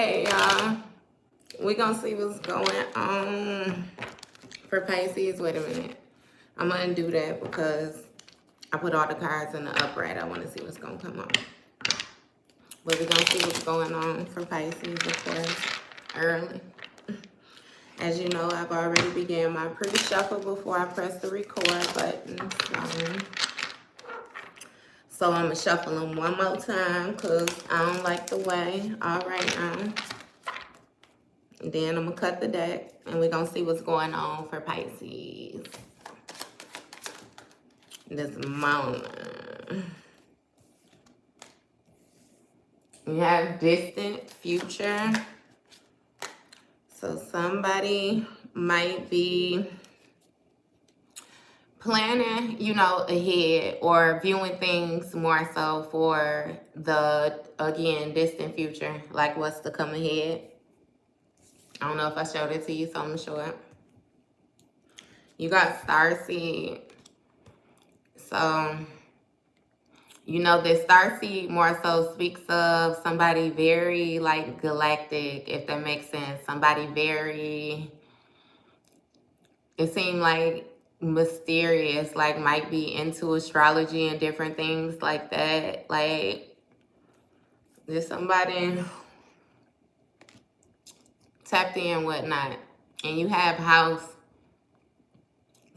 Hey, y'all. We're going to see what's going on for Pisces. Wait a minute. I'm going to do that because I put all the cards in the upright. I want to see what's going to come up. But we're going to see what's going on for Pisces, of course, early. As you know, I've already began my pre-shuffle before I press the record button. So I'm going to shuffle them one more time because I don't like the way. All right now. And then I'm going to cut the deck and we're going to see what's going on for Pisces this moment. You have distant future. So somebody might be planning, you know, ahead or viewing things more so for the, again, distant future, like what's to come ahead. I don't know if I showed it to you, so I'm going to show it. You got Starseed. So, you know, this Starseed more so speaks of somebody very, like, galactic, if that makes sense. Somebody very, it seemed like mysterious, like might be into astrology and different things like that. Like, there's somebody tapped in, whatnot. And you have house.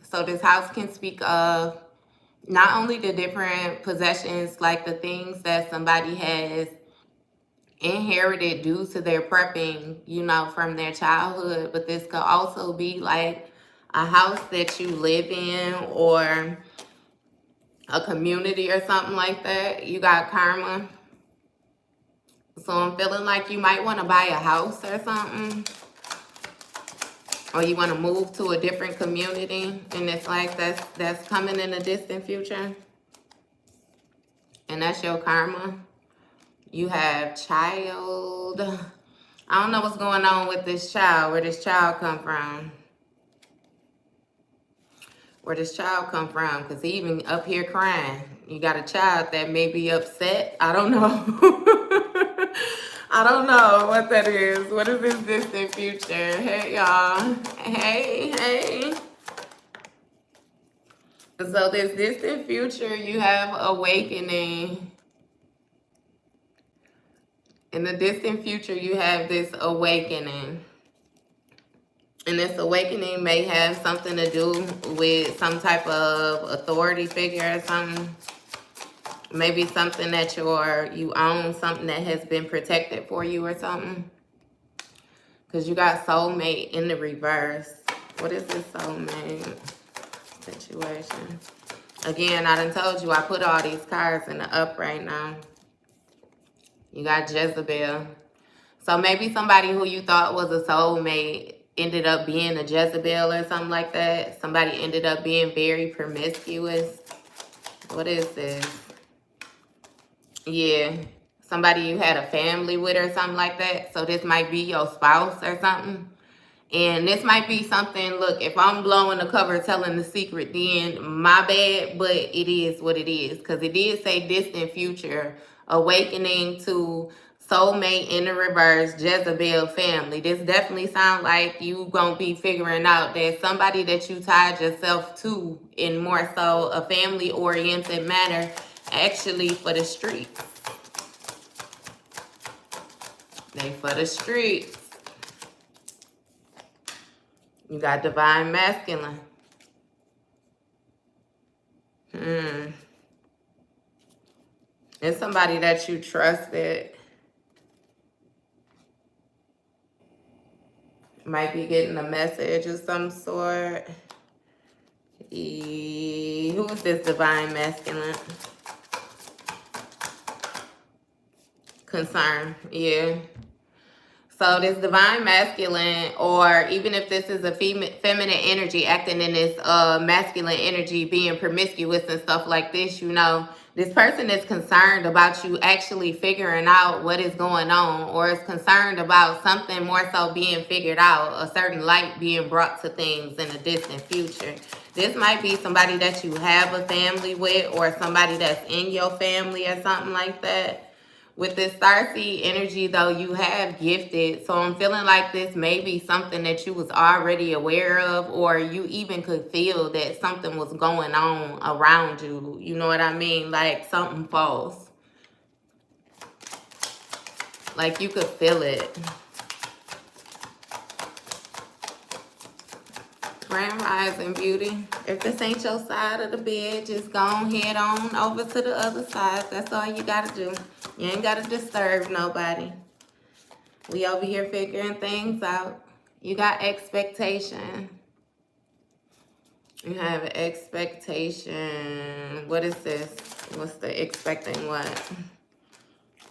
So this house can speak of not only the different possessions, like the things that somebody has inherited due to their prepping, you know, from their childhood, but this could also be like a house that you live in or a community or something like that. You got karma. So I'm feeling like you might want to buy a house or something. Or you want to move to a different community. And it's like that's coming in the distant future. And that's your karma. You have child. I don't know what's going on with this child. Where this child come from? Where this child come from? Because he even up here crying. You got a child that may be upset. I don't know. I don't know what that is. What is this distant future? Hey, y'all. Hey. So this distant future, you have awakening. In the distant future, you have this awakening. And this awakening may have something to do with some type of authority figure or something. Maybe something that you own, something that has been protected for you or something. Because you got soulmate in the reverse. What is this soulmate situation? Again, I done told you I put all these cards in the up right now. You got Jezebel. So maybe somebody who you thought was a soulmate ended up being a Jezebel or something like that. Somebody ended up being very promiscuous. What is this? Yeah. Somebody you had a family with or something like that. So this might be your spouse or something. And this might be something, look, if I'm blowing the cover telling the secret, then my bad, but it is what it is. Because it did say distant future, awakening to soulmate in the reverse, Jezebel family. This definitely sounds like you gonna be figuring out that somebody that you tied yourself to in more so a family-oriented manner, actually for the streets. They for the streets. You got divine masculine. It's somebody that you trusted. Might be getting a message of some sort. Who is this divine masculine? Concern, yeah. So this divine masculine, or even if this is a feminine energy acting in this masculine energy, being promiscuous and stuff like this, you know, this person is concerned about you actually figuring out what is going on, or is concerned about something more so being figured out, a certain light being brought to things in the distant future. This might be somebody that you have a family with, or somebody that's in your family or something like that. With this starseed energy, though, you have gifted. So I'm feeling like this may be something that you was already aware of, or you even could feel that something was going on around you. You know what I mean? Like something false. Like you could feel it. Grand Rising, beauty. If this ain't your side of the bed, just go head on over to the other side. That's all you gotta do. You ain't gotta disturb nobody. We over here figuring things out. You got expectation. You have expectation. What is this? What's the expecting what?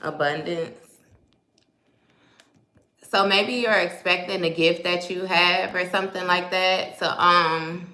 Abundance. So maybe you're expecting a gift that you have or something like that to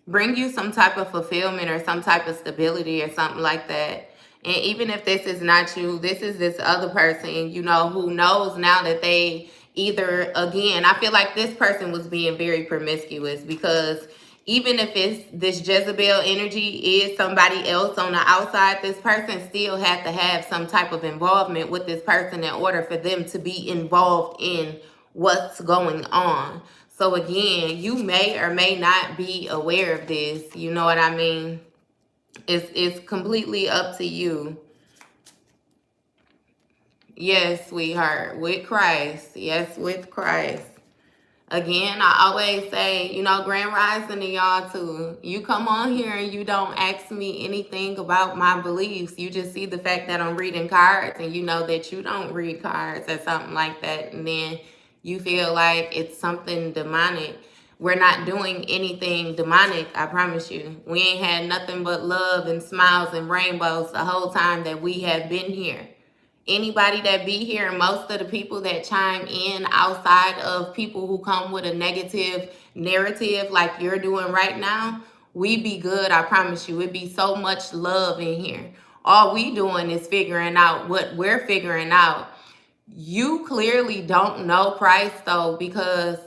bring you some type of fulfillment or some type of stability or something like that. And even if this is not you, this is this other person, you know, who knows now that they either, again, I feel like this person was being very promiscuous, because even if it's this Jezebel energy is somebody else on the outside, this person still had to have some type of involvement with this person in order for them to be involved in what's going on. So again, you may or may not be aware of this. You know what I mean? It's completely up to you. Yes, sweetheart, with Christ. Yes, with Christ. Again, I always say, you know, Grand Rising to y'all too. You come on here and you don't ask me anything about my beliefs. You just see the fact that I'm reading cards and you know that you don't read cards or something like that. And then you feel like it's something demonic. We're not doing anything demonic, I promise you. We ain't had nothing but love and smiles and rainbows the whole time that we have been here. Anybody that be here, most of the people that chime in outside of people who come with a negative narrative like you're doing right now, we be good, I promise you. It be so much love in here. All we doing is figuring out what we're figuring out. You clearly don't know Christ though, because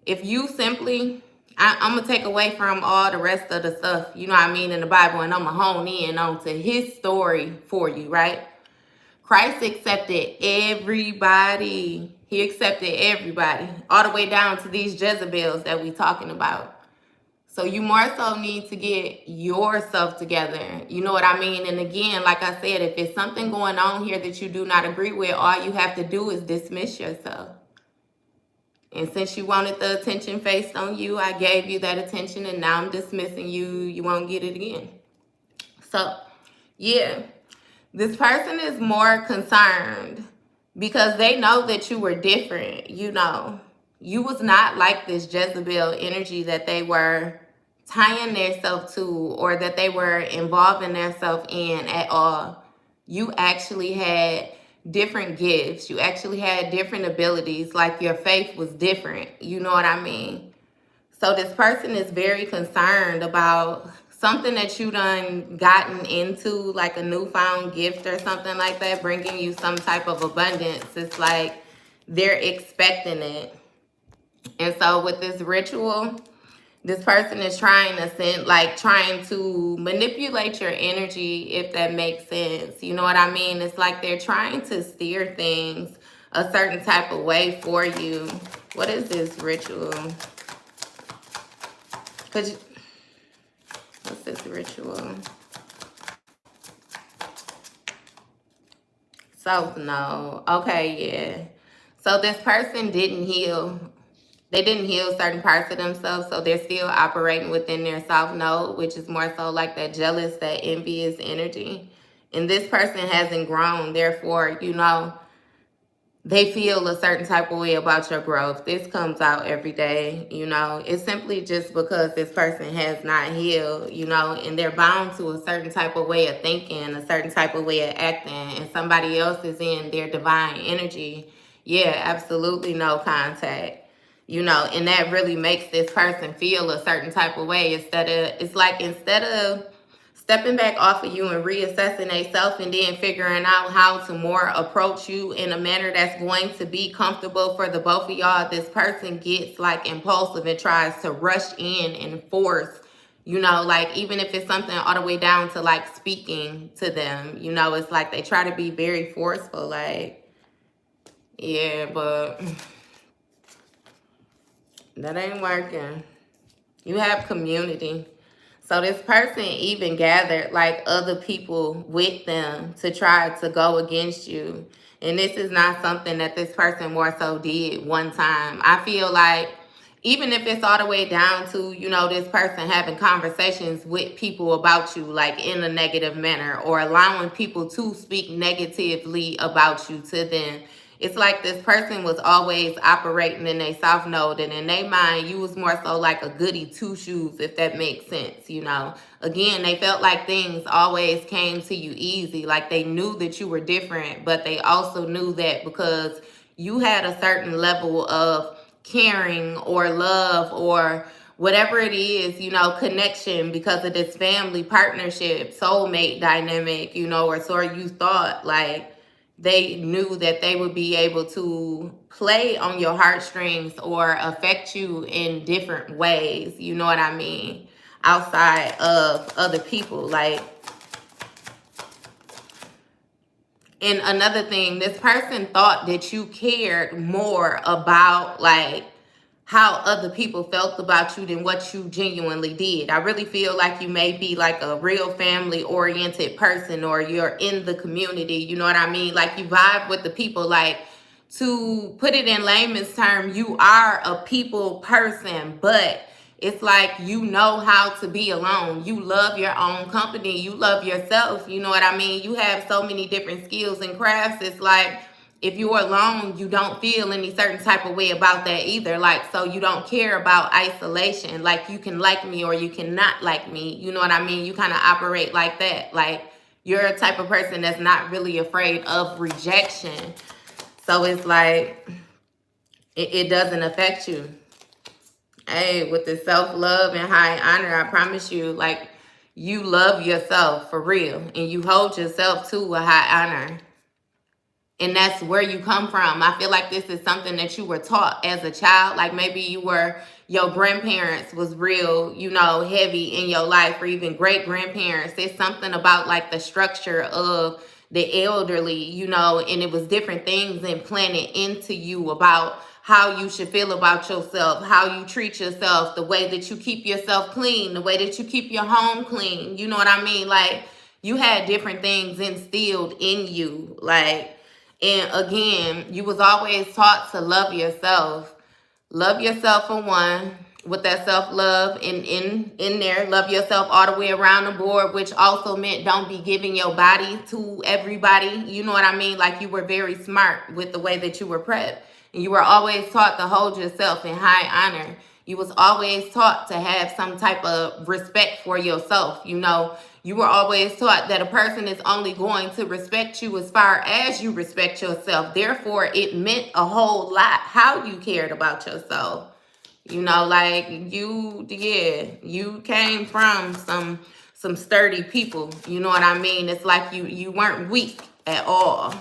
if you simply, I'm going to take away from all the rest of the stuff, you know what I mean, in the Bible, and I'm going to hone in onto his story for you, right? Christ accepted everybody. He accepted everybody, all the way down to these Jezebels that we talking about. So you more so need to get yourself together. You know what I mean? And again, like I said, if it's something going on here that you do not agree with, all you have to do is dismiss yourself. And since you wanted the attention faced on you, I gave you that attention, and now I'm dismissing you. You won't get it again. So, yeah. This person is more concerned because they know that you were different. You know, you was not like this Jezebel energy that they were tying themselves to, or that they were involving themselves in at all. You actually had different gifts. You actually had different abilities. Like your faith was different. You know what I mean? So this person is very concerned about something that you done gotten into, like a newfound gift or something like that, bringing you some type of abundance. It's like they're expecting it. And so with this ritual, this person is trying to manipulate your energy, if that makes sense. You know what I mean? It's like they're trying to steer things a certain type of way for you. What is this ritual? What's this ritual? So, no. Okay, yeah. So this person didn't heal. They didn't heal certain parts of themselves, so they're still operating within their south node, which is more so like that jealous, that envious energy. And this person hasn't grown. Therefore, you know, they feel a certain type of way about your growth. This comes out every day, you know. It's simply just because this person has not healed, you know, and they're bound to a certain type of way of thinking, a certain type of way of acting, and somebody else is in their divine energy. Yeah, absolutely no contact. You know, and that really makes this person feel a certain type of way. Instead of stepping back off of you and reassessing themselves and then figuring out how to more approach you in a manner that's going to be comfortable for the both of y'all, this person gets like impulsive and tries to rush in and force, You know, like even if it's something all the way down to like speaking to them, you know, it's like they try to be very forceful. Like, yeah, but that ain't working. You have community. So this person even gathered like other people with them to try to go against you. And this is not something that this person more so did one time. I feel like even if it's all the way down to, you know, this person having conversations with people about you, like in a negative manner, or allowing people to speak negatively about you to them, it's like this person was always operating in a soft node, and in their mind, you was more so like a goody two shoes, if that makes sense, you know. Again, they felt like things always came to you easy, like they knew that you were different, but they also knew that because you had a certain level of caring or love or whatever it is, you know, connection because of this family partnership, soulmate dynamic, you know, or so you thought, like they knew that they would be able to play on your heartstrings or affect you in different ways, you know what I mean, outside of other people. Like, and another thing, this person thought that you cared more about like how other people felt about you than what you genuinely did. I really feel like you may be like a real family oriented person, or you're in the community, you know what I mean? Like you vibe with the people. Like, to put it in layman's term, you are a people person, but it's like you know how to be alone. You love your own company. You love yourself. You know what I mean? You have so many different skills and crafts. It's like if you're alone, you don't feel any certain type of way about that either. Like, so you don't care about isolation. Like, you can like me or you cannot like me. You know what I mean? You kind of operate like that. Like, you're a type of person that's not really afraid of rejection. So it's like, it doesn't affect you. Hey, with the self-love and high honor, I promise you, like, you love yourself for real. And you hold yourself to a high honor. And that's where you come from. I feel like this is something that you were taught as a child. Like maybe your grandparents was real, you know, heavy in your life, or even great grandparents. It's something about like the structure of the elderly, you know, and it was different things implanted into you about how you should feel about yourself, how you treat yourself, the way that you keep yourself clean, the way that you keep your home clean. You know what I mean? Like, you had different things instilled in you. Like, and again, you was always taught to love yourself. Love yourself for one, with that self-love in there. Love yourself all the way around the board, which also meant don't be giving your body to everybody. You know what I mean? Like, you were very smart with the way that you were prepped. And you were always taught to hold yourself in high honor. You was always taught to have some type of respect for yourself, you know. You were always taught that a person is only going to respect you as far as you respect yourself. Therefore, it meant a whole lot how you cared about yourself. You know, like you came from some sturdy people. You know what I mean? It's like you weren't weak at all,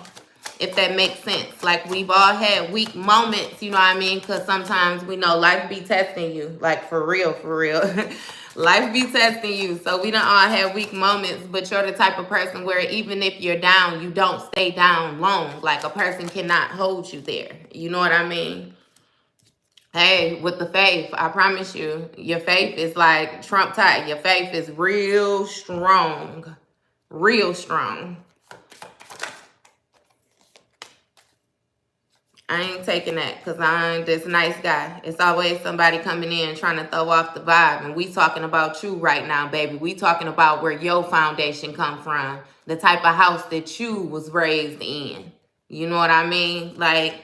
if that makes sense. Like, we've all had weak moments, you know what I mean? Because sometimes we know life be testing you, like for real, for real. Life be testing you. So we don't all have weak moments, but you're the type of person where even if you're down, you don't stay down long. Like, a person cannot hold you there. You know what I mean? Hey, with the faith, I promise you, your faith is like Trump tight. Your faith is real strong. Real strong. I ain't taking that because I ain't this nice guy. It's always somebody coming in trying to throw off the vibe. And we talking about you right now, baby. We talking about where your foundation come from. The type of house that you was raised in. You know what I mean? Like,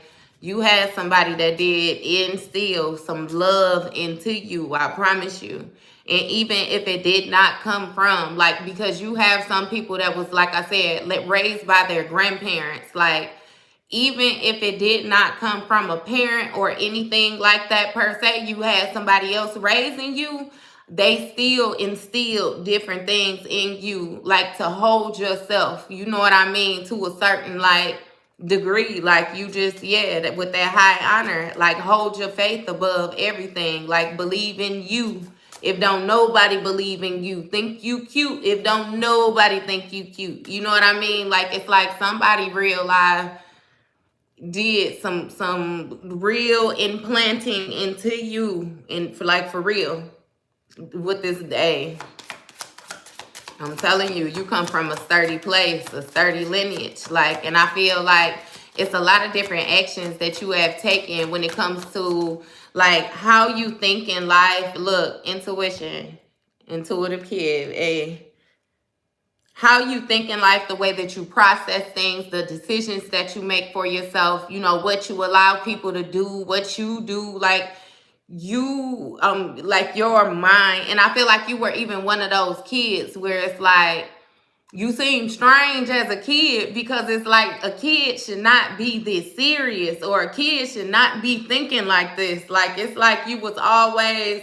you had somebody that did instill some love into you. I promise you. And even if it did not come from, like, because you have some people that was, like I said, raised by their grandparents. Like, even if it did not come from a parent or anything like that per se, you had somebody else raising you, they still instilled different things in you, like to hold yourself, you know what I mean, to a certain like degree. Like, you just, yeah, with that high honor, like hold your faith above everything, like believe in you if don't nobody believe in you. Think you cute if don't nobody think you cute. You know what I mean? Like, it's like somebody real life did some real implanting into you, and for real with this day. I'm telling you, you come from a sturdy place, a sturdy lineage. Like, and I feel like it's a lot of different actions that you have taken when it comes to like how you think in life. Look, intuition, intuitive kid, how you think in life, the way that you process things, the decisions that you make for yourself, you know, what you allow people to do, what you do, like you like your mind. And I feel like you were even one of those kids where it's like you seem strange as a kid, because it's like a kid should not be this serious, or a kid should not be thinking like this. Like, it's like you was always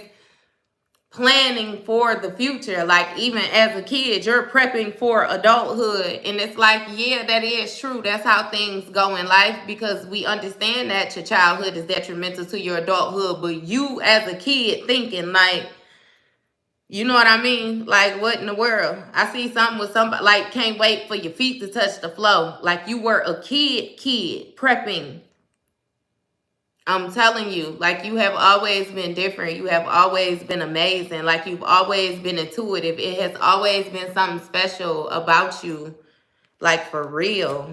planning for the future. Like, even as a kid, you're prepping for adulthood. And it's like, yeah, that is true. That's how things go in life, because we understand that your childhood is detrimental to your adulthood. But you as a kid thinking like, you know what I mean? Like, what in the world? I see something with somebody, like, can't wait for your feet to touch the floor. Like, you were a kid prepping. I'm telling you, like, you have always been different. You have always been amazing. Like, you've always been intuitive. It has always been something special about you. Like, for real.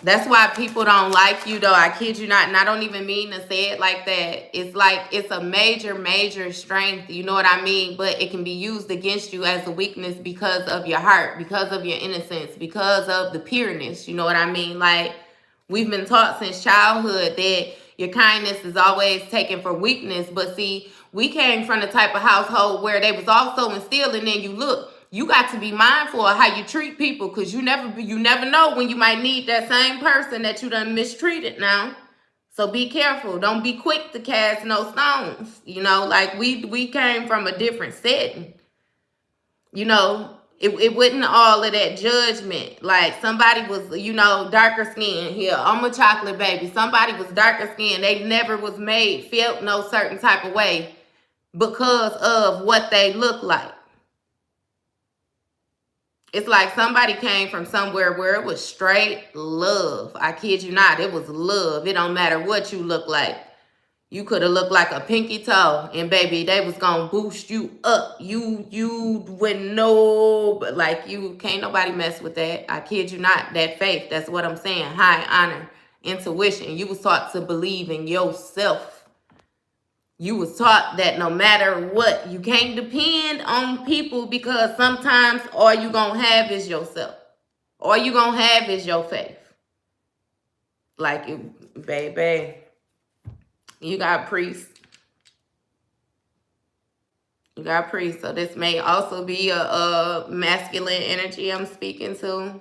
That's why people don't like you, though. I kid you not. And I don't even mean to say it like that. It's like, it's a major strength. You know what I mean? But it can be used against you as a weakness because of your heart, because of your innocence, because of the pureness. You know what I mean? Like, we've been taught since childhood that your kindness is always taken for weakness. But see, we came from the type of household where they was also instilled, and then you got to be mindful of how you treat people, because you never know when you might need that same person that you done mistreated now. So be careful. Don't be quick to cast no stones. You know, like we came from a different setting. You know, it wasn't all of that judgment. Like, somebody was, you know, darker skin. Here, I'm a chocolate baby. Somebody was darker skin. They never was felt no certain type of way because of what they look like. It's like somebody came from somewhere where it was straight love. I kid you not. It was love. It don't matter what you look like. You could have looked like a pinky toe, and baby, they was gonna boost you up. You wouldn't know, but like, you can't nobody mess with that. I kid you not. That faith, that's what I'm saying. High honor, intuition. You was taught to believe in yourself. You was taught that no matter what, you can't depend on people, because sometimes all you gonna have is yourself. All you gonna have is your faith. Like, baby, you got priests. You got priests. So this may also be a masculine energy I'm speaking to.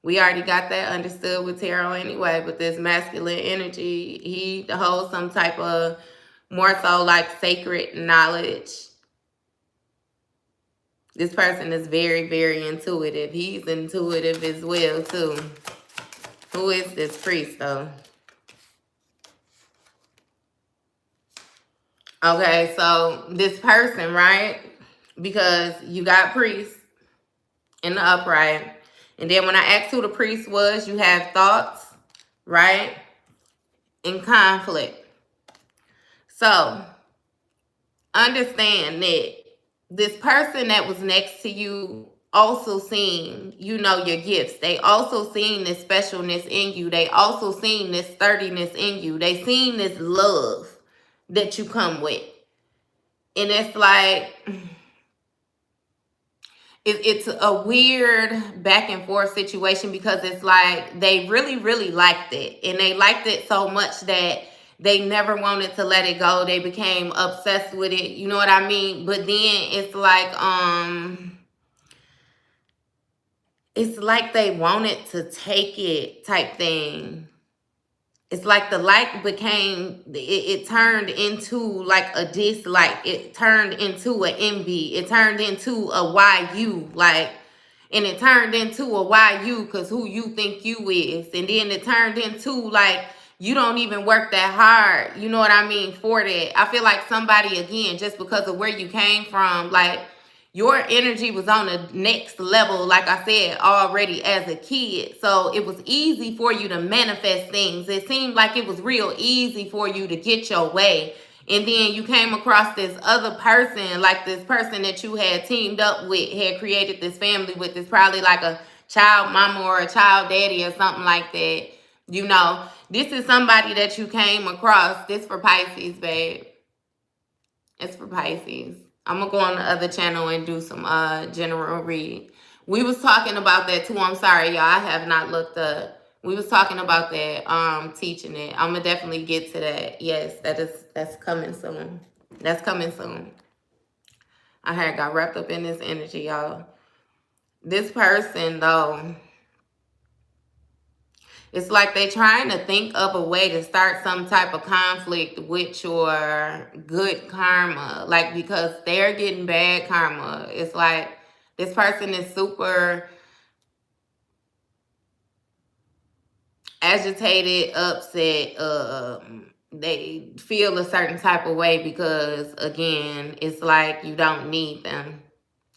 We already got that understood with tarot anyway, but this masculine energy, he holds some type of more so like sacred knowledge. This person is very intuitive. He's intuitive as well too. Who is this priest though? Okay, so this person, right? Because you got priests in the upright. And then when I asked who the priest was, you have thoughts, right? And conflict. So understand that this person that was next to you also seen, you know, your gifts. They also seen this specialness in you. They also seen this sturdiness in you. They seen this love that you come with. And it's like, it's a weird back and forth situation, because it's like they really liked it, and they liked it so much that they never wanted to let it go. They became obsessed with it, you know what I mean? But then it's like they wanted to take it type thing. It's like the like became, it turned into like a dislike. It turned into an envy. It turned into a why you, like, and it turned into a why you, because who you think you is. And then it turned into like you don't even work that hard, you know what I mean, for that. I feel like somebody, again, just because of where you came from, like, your energy was on the next level, like I said, already as a kid. So it was easy for you to manifest things. It seemed like it was real easy for you to get your way. And then you came across this other person, like this person that you had teamed up with, had created this family with. It's probably like a child mama or a child daddy or something like that. You know, this is somebody that you came across. This for Pisces, babe. It's for Pisces. I'm gonna go on the other channel and do some general read. We was talking about that too. I'm sorry, y'all. I have not looked up. We was talking about that, teaching it. I'm gonna definitely get to that. Yes, that's coming soon. That's coming soon. I had got wrapped up in this energy, y'all. This person though, it's like they trying to think of a way to start some type of conflict with your good karma. Like, because they're getting bad karma. It's like this person is super agitated, upset. They feel a certain type of way because, again, it's like you don't need them.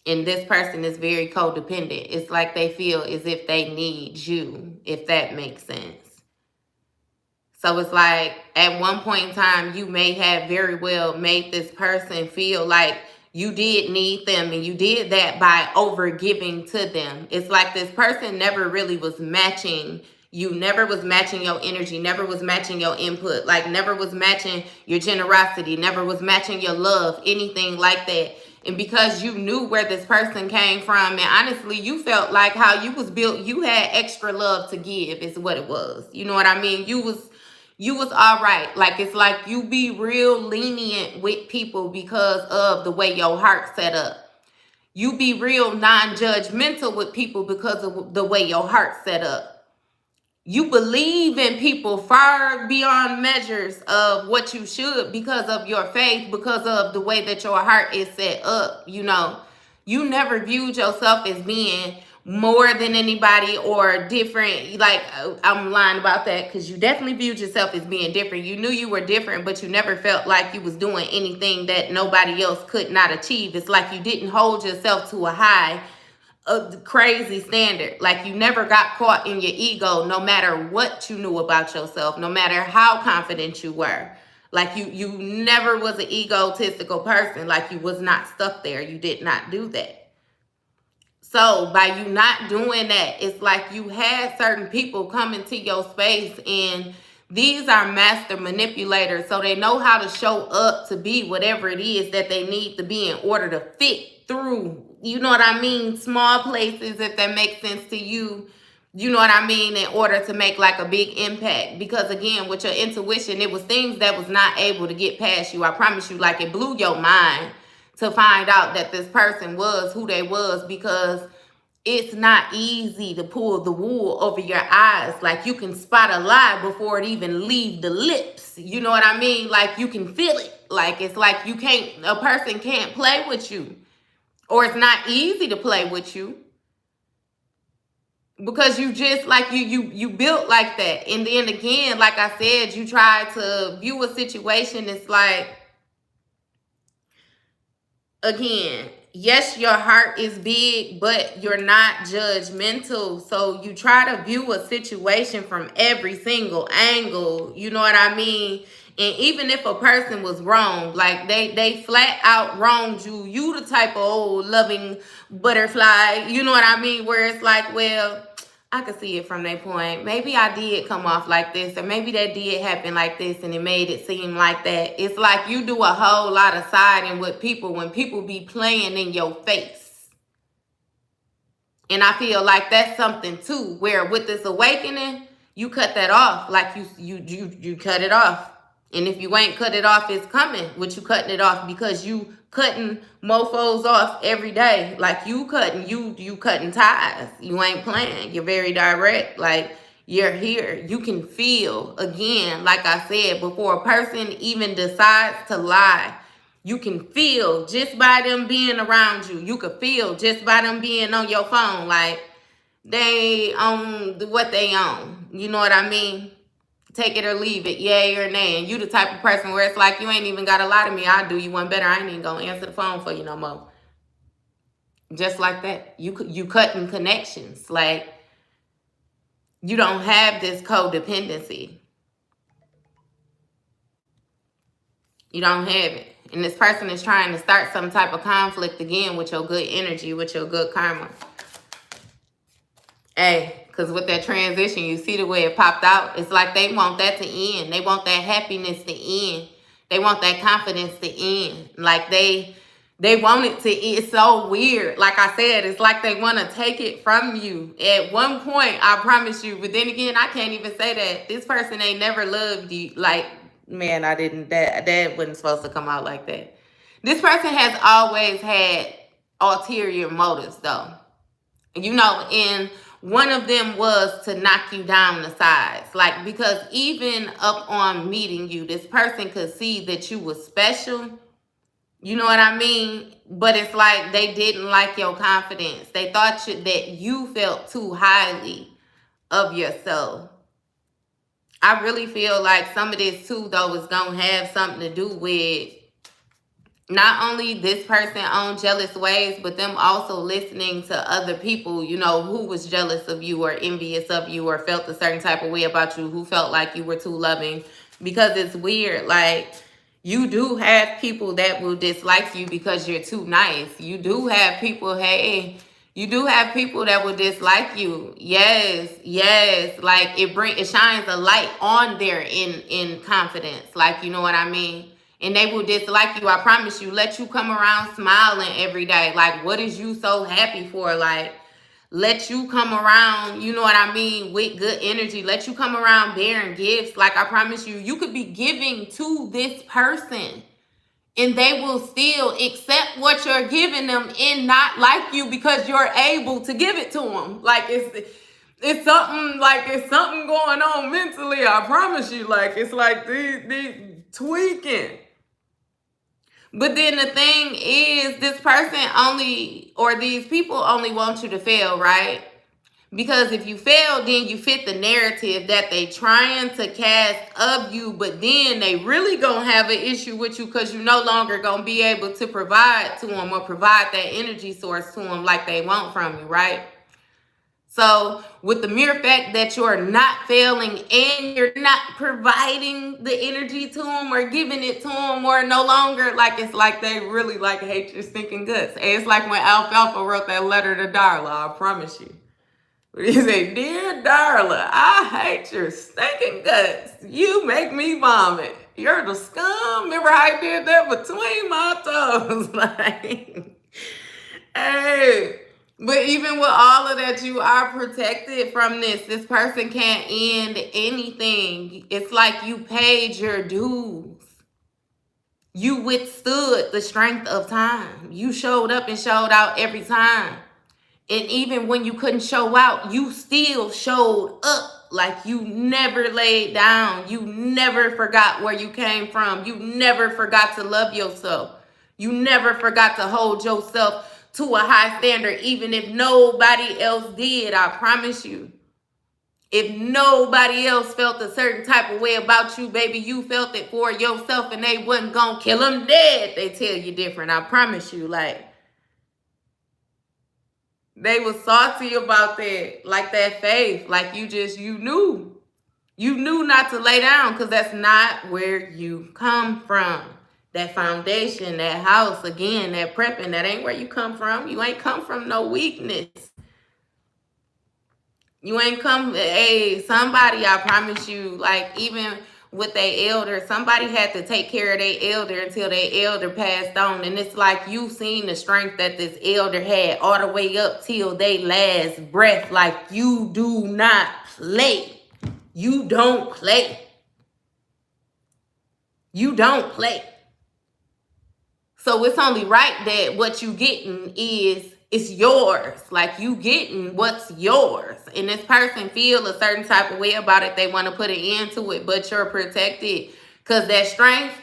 And this person is very codependent. It's like they feel as if they need you, if that makes sense. So it's like at one point in time, you may have very well made this person feel like you did need them, and you did that by over giving to them. It's like this person never really was matching you, never was matching your energy, never was matching your input, like never was matching your generosity, never was matching your love, anything like that. And because you knew where this person came from, and honestly, you felt like how you was built, you had extra love to give is what it was. You know what I mean? You was all right. Like, it's like you be real lenient with people because of the way your heart set up. You be real non-judgmental with people because of the way your heart set up. You believe in people far beyond measures of what you should because of your faith, because of the way that your heart is set up. You know, you never viewed yourself as being more than anybody or different. Like, I'm lying about that, because you definitely viewed yourself as being different. You knew you were different, but you never felt like you was doing anything that nobody else could not achieve. It's like you didn't hold yourself to a high, a crazy standard. Like, you never got caught in your ego, no matter what you knew about yourself, no matter how confident you were. Like, you never was an egotistical person. Like, you was not stuck there. You did not do that. So by you not doing that, it's like you had certain people come into your space, and these are master manipulators. So they know how to show up to be whatever it is that they need to be in order to fit through, you know what I mean, small places, if that makes sense to you. You know what I mean? In order to make like a big impact. Because again, with your intuition, it was things that was not able to get past you. I promise you, like, it blew your mind to find out that this person was who they was, because it's not easy to pull the wool over your eyes. Like, you can spot a lie before it even leave the lips. You know what I mean? Like, you can feel it. Like, it's like a person can't play with you, or it's not easy to play with you, because you just like you built like that. And then again, like I said, you try to view a situation. It's like, again, yes, your heart is big, but you're not judgmental. So you try to view a situation from every single angle. You know what I mean? And even if a person was wrong, like they flat out wronged you, you the type of old loving butterfly, you know what I mean? Where it's like, well, I could see it from their point. Maybe I did come off like this, or maybe that did happen like this, and it made it seem like that. It's like you do a whole lot of siding with people when people be playing in your face. And I feel like that's something too, where with this awakening, you cut that off. Like you cut it off. And if you ain't cut it off, it's coming with you cutting it off, because you cutting mofos off every day. Like, you cutting ties. You ain't playing. You're very direct. Like, you're here. You can feel, again, like I said, before a person even decides to lie, you can feel just by them being around you. You could feel just by them being on your phone. Like, they own what they own. You know what I mean? Take it or leave it, yay or nay. And you the type of person where it's like, you ain't even got to lie to me. I'll do you one better. I ain't even going to answer the phone for you no more. Just like that. You cutting connections. Like, you don't have this codependency. You don't have it. And this person is trying to start some type of conflict again with your good energy, with your good karma. Hey, because with that transition, you see the way it popped out. It's like they want that to end. They want that happiness to end. They want that confidence to end. Like they want it to end. It's so weird. Like I said, it's like they want to take it from you. At one point, I promise you. But then again, I can't even say that. This person ain't never loved you. Like, man, I didn't. That wasn't supposed to come out like that. This person has always had ulterior motives, though. You know, and one of them was to knock you down the sides. Like, because even up on meeting you, this person could see that you were special. You know what I mean? But it's like they didn't like your confidence. They thought that you felt too highly of yourself. I really feel like some of this too, though, is going to have something to do with not only this person on jealous ways, but them also listening to other people, you know, who was jealous of you or envious of you or felt a certain type of way about you, who felt like you were too loving. Because it's weird, like, you do have people that will dislike you because you're too nice. You do have people, you do have people that will dislike you. Yes. Like, it shines a light on there in confidence. Like, you know what I mean? And they will dislike you, I promise you. Let you come around smiling every day. Like, what is you so happy for? Like, let you come around, you know what I mean, with good energy. Let you come around bearing gifts. Like, I promise you, you could be giving to this person and they will still accept what you're giving them and not like you because you're able to give it to them. Like, it's something going on mentally, I promise you. Like, it's like these tweaking. But then the thing is, this person only, or these people only want you to fail, right? Because if you fail, then you fit the narrative that they trying to cast of you, but then they really gonna have an issue with you because you no longer gonna be able to provide to them or provide that energy source to them like they want from you, right? So with the mere fact that you're not failing and you're not providing the energy to them or giving it to them or no longer, like, it's like they really like hate your stinking guts. And it's like when Alfalfa wrote that letter to Darla, I promise you. He said, "Dear Darla, I hate your stinking guts. You make me vomit. You're the scum." Remember how I did that between my toes? Like, hey. But even with all of that, you are protected from this. This person can't end anything. It's like you paid your dues. You withstood the strength of time. You showed up and showed out every time. And even when you couldn't show out, you still showed up. Like, you never laid down. You never forgot where you came from. You never forgot to love yourself. You never forgot to hold yourself to a high standard, even if nobody else did, I promise you. If nobody else felt a certain type of way about you, baby, you felt it for yourself, and they wasn't gonna kill them dead. They tell you different, I promise you. Like, they was salty about that, like that faith. Like, you knew. You knew not to lay down because that's not where you come from. That foundation, that house, again, that prepping, that ain't where you come from. You ain't come from no weakness. You ain't come, somebody, I promise you, like, even with their elder, somebody had to take care of their elder until their elder passed on. And it's like you seen the strength that this elder had all the way up till they last breath. Like, you do not play. You don't play. You don't play. So it's only right that what you getting it's yours. Like, you getting what's yours. And this person feel a certain type of way about it. They want to put an end to it, but you're protected. Because that strength,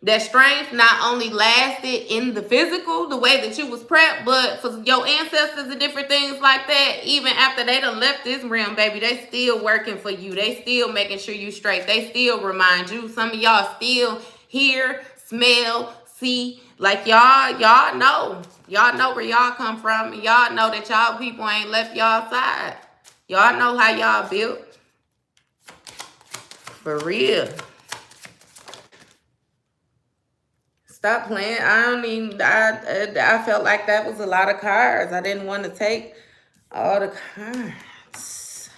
That strength not only lasted in the physical, the way that you was prepped, but for your ancestors and different things like that, even after they done left this realm, baby, they still working for you. They still making sure you straight. They still remind you. Some of y'all still hear, smell, see. Like y'all know. Y'all know where y'all come from. And y'all know that y'all people ain't left y'all side. Y'all know how y'all built. For real. Stop playing. I felt like that was a lot of cards. I didn't want to take all the cards.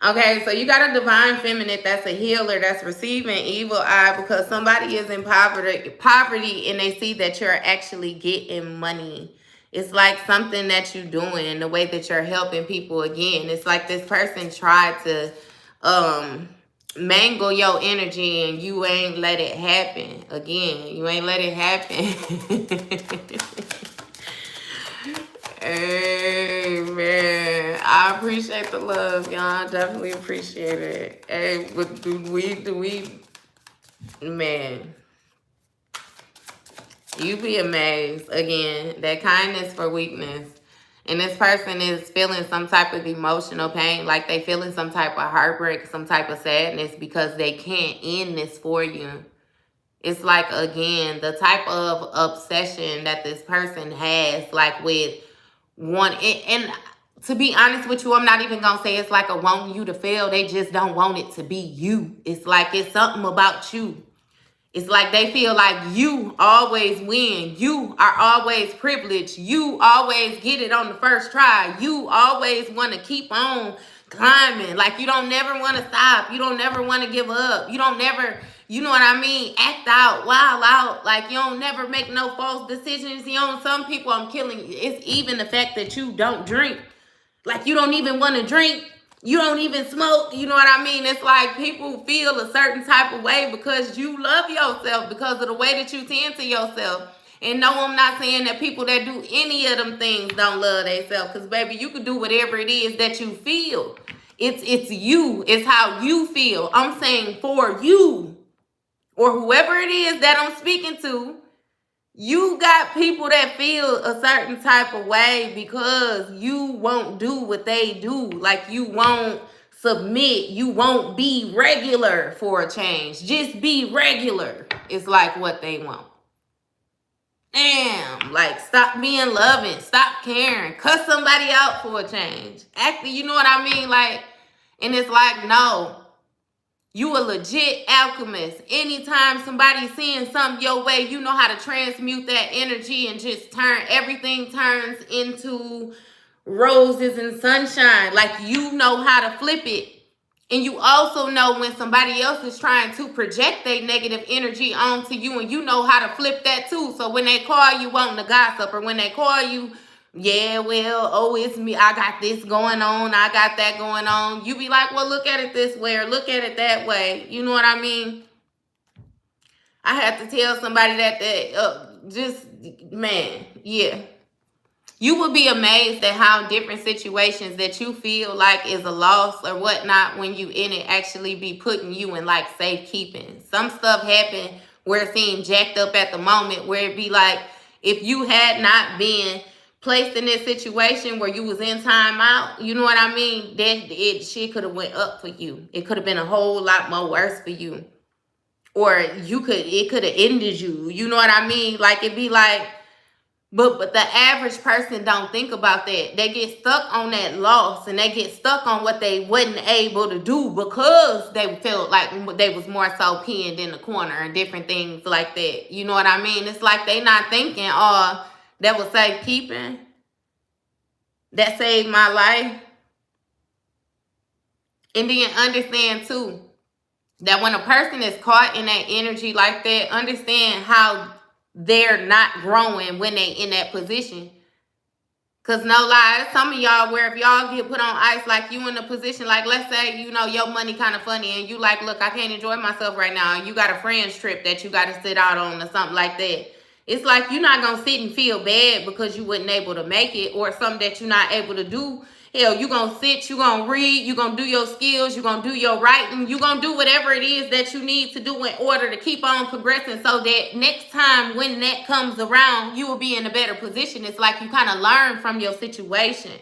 Okay, so you got a divine feminine that's a healer, that's receiving evil eye because somebody is in poverty and they see that you're actually getting money. It's like something that you're doing, the way that you're helping people again. It's like this person tried to mangle your energy and you ain't let it happen. Again, you ain't let it happen. Amen. I appreciate the love, y'all. Definitely appreciate it. Hey, but do we, man, you be amazed. Again, that kindness for weakness. And this person is feeling some type of emotional pain, like they feeling some type of heartbreak, some type of sadness because they can't end this for you. It's like, again, the type of obsession that this person has, like with one, and to be honest with you, I'm not even gonna say it's like a want you to fail. They just don't want it to be you. It's like it's something about you. It's like they feel like you always win. You are always privileged. You always get it on the first try. You always want to keep on climbing. Like you don't never want to stop. You don't never want to give up. You don't never, you know what I mean? Act out, wild out. Like you don't never make no false decisions. You know, some people I'm killing. It's even the fact that you don't drink. Like you don't even want to drink. You don't even smoke. You know what I mean? It's like people feel a certain type of way because you love yourself, because of the way that you tend to yourself. And no, I'm not saying that people that do any of them things don't love themselves. Because, baby, you can do whatever it is that you feel. It's you. It's how you feel. I'm saying for you or whoever it is that I'm speaking to. You got people that feel a certain type of way because you won't do what they do. Like you won't submit. You won't be regular for a change. Just be regular. It's like what they want. Damn. Like stop being loving. Stop caring. Cut somebody out for a change. Actually, you know what I mean? Like, and it's like, no. You a legit alchemist. Anytime somebody's seeing something your way, you know how to transmute that energy and just everything turns into roses and sunshine. Like you know how to flip it. And you also know when somebody else is trying to project their negative energy onto you, and you know how to flip that too. So when they call you wanting to gossip, or when they call you, yeah, well, oh, it's me. I got this going on. I got that going on. You be like, well, look at it this way or look at it that way. You know what I mean? I had to tell somebody man, yeah. You would be amazed at how different situations that you feel like is a loss or whatnot when you in it actually be putting you in like safekeeping. Some stuff happen where it seems jacked up at the moment, where it be like if you had not been placed in this situation where you was in time out, you know what I mean? That shit could have went up for you. It could have been a whole lot more worse for you. Or it could have ended you. You know what I mean? Like it'd be like, but the average person don't think about that. They get stuck on that loss and they get stuck on what they wasn't able to do because they felt like they was more so pinned in the corner and different things like that. You know what I mean? It's like they not thinking, oh, that was safekeeping. That saved my life. And then understand too, that when a person is caught in that energy like that, understand how they're not growing when they in that position. Because no lie, some of y'all where if y'all get put on ice, like you in a position, like let's say, you know, your money kind of funny and you like, look, I can't enjoy myself right now. And you got a friend's trip that you got to sit out on or something like that. It's like you're not going to sit and feel bad because you wasn't able to make it or something that you're not able to do. Hell, you gonna sit, you gonna read, you gonna do your skills, you gonna do your writing, you gonna do whatever it is that you need to do in order to keep on progressing, so that next time when that comes around, you will be in a better position. It's like you kind of learn from your situation.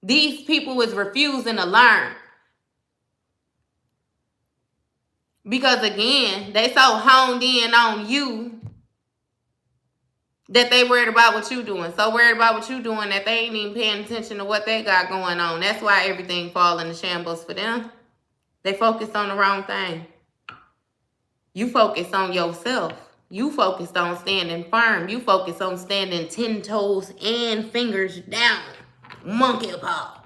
These people is refusing to learn. Because again, they so honed in on you that they worried about what you doing. So worried about what you doing that they ain't even paying attention to what they got going on. That's why everything fall into shambles for them. They focus on the wrong thing. You focus on yourself. You focused on standing firm. You focus on standing 10 toes and fingers down. Monkey paw.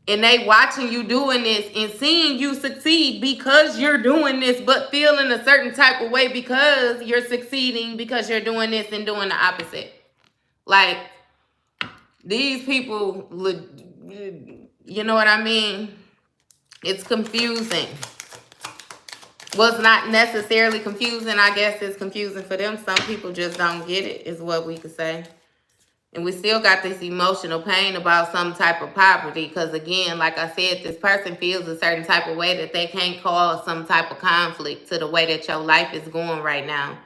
And they watching you doing this and seeing you succeed because you're doing this, but feeling a certain type of way because you're succeeding, because you're doing this and doing the opposite. Like, these people, you know what I mean? It's confusing. Well, it's not necessarily confusing. I guess it's confusing for them. Some people just don't get it, is what we could say. And we still got this emotional pain about some type of poverty. Because again, like I said, this person feels a certain type of way that they can't cause some type of conflict to the way that your life is going right now.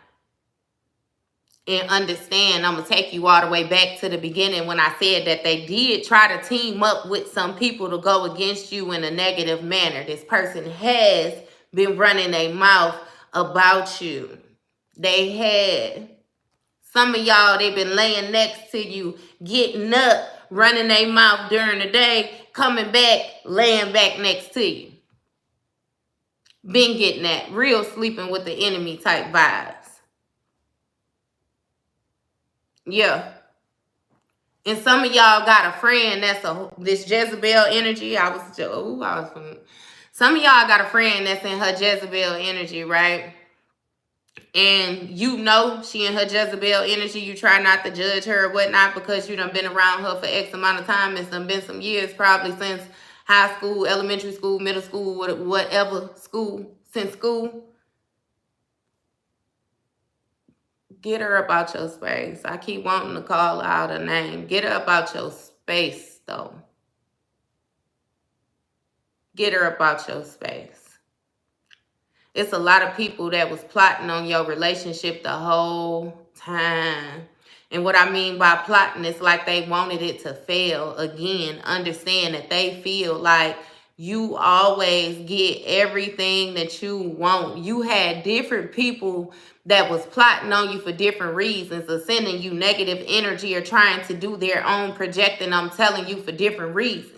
And understand, I'm going to take you all the way back to the beginning when I said that they did try to team up with some people to go against you in a negative manner. This person has been running their mouth about you. They had. Some of y'all, they've been laying next to you, getting up, running their mouth during the day, coming back, laying back next to you. Been getting that real sleeping with the enemy type vibes. Yeah. And some of y'all got a friend that's this Jezebel energy. Some of y'all got a friend that's in her Jezebel energy, right? And you know she in her Jezebel energy. You try not to judge her or whatnot because you done been around her for X amount of time. It's done been some years, probably since high school, elementary school, middle school, whatever school, since school. Get her up out your space. I keep wanting to call out her name. Get her up out your space, though. Get her up out your space. It's a lot of people that was plotting on your relationship the whole time. And what I mean by plotting is like they wanted it to fail. Again, understand that they feel like you always get everything that you want. You had different people that was plotting on you for different reasons, or sending you negative energy, or trying to do their own projecting, I'm telling you, for different reasons.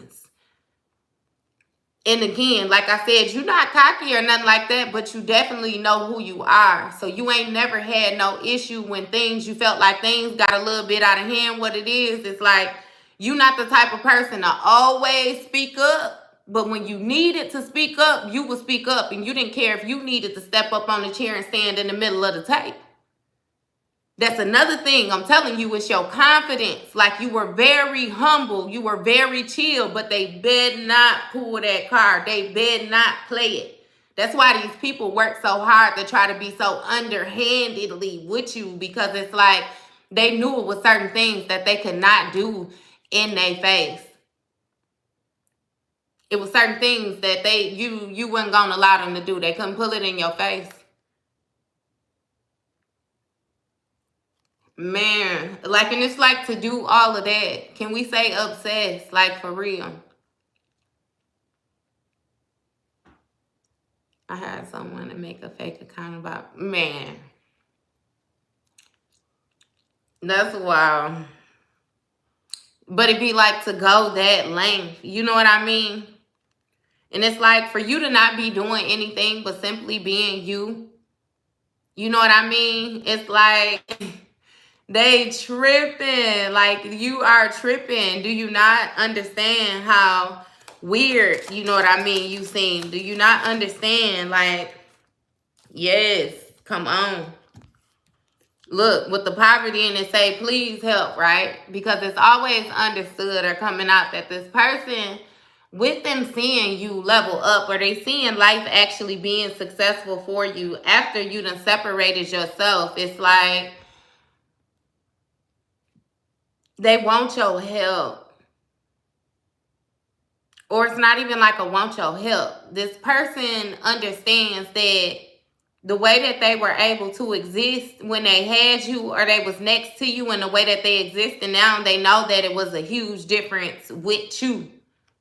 And again, like I said, you're not cocky or nothing like that, but you definitely know who you are. So you ain't never had no issue when you felt like things got a little bit out of hand. What it is, it's like you're not the type of person to always speak up. But when you needed to speak up, you would speak up. And you didn't care if you needed to step up on the chair and stand in the middle of the tape. That's another thing. I'm telling you, it's your confidence. Like, you were very humble. You were very chill, but they better not pull that card. They better not play it. That's why these people work so hard to try to be so underhandedly with you, because it's like they knew it was certain things that they could not do in their face. It was certain things that you weren't going to allow them to do. They couldn't pull it in your face. Man, like, and it's like to do all of that. Can we say obsessed? Like, for real. I had someone to make a fake account about, man. That's wild. But it'd be like to go that length. You know what I mean? And it's like for you to not be doing anything but simply being you. You know what I mean? It's like they tripping. Like, you are tripping. Do you not understand how weird, you know what I mean, you seem? Do you not understand? Like, yes, come on. Look, with the poverty in it, say, please help, right? Because it's always understood or coming out that this person, with them seeing you level up, or they seeing life actually being successful for you after you done separated yourself, it's like They want your help. Or it's not even like a want your help. This person understands that the way that they were able to exist when they had you or they was next to you and the way that they exist, and now they know that it was a huge difference with you.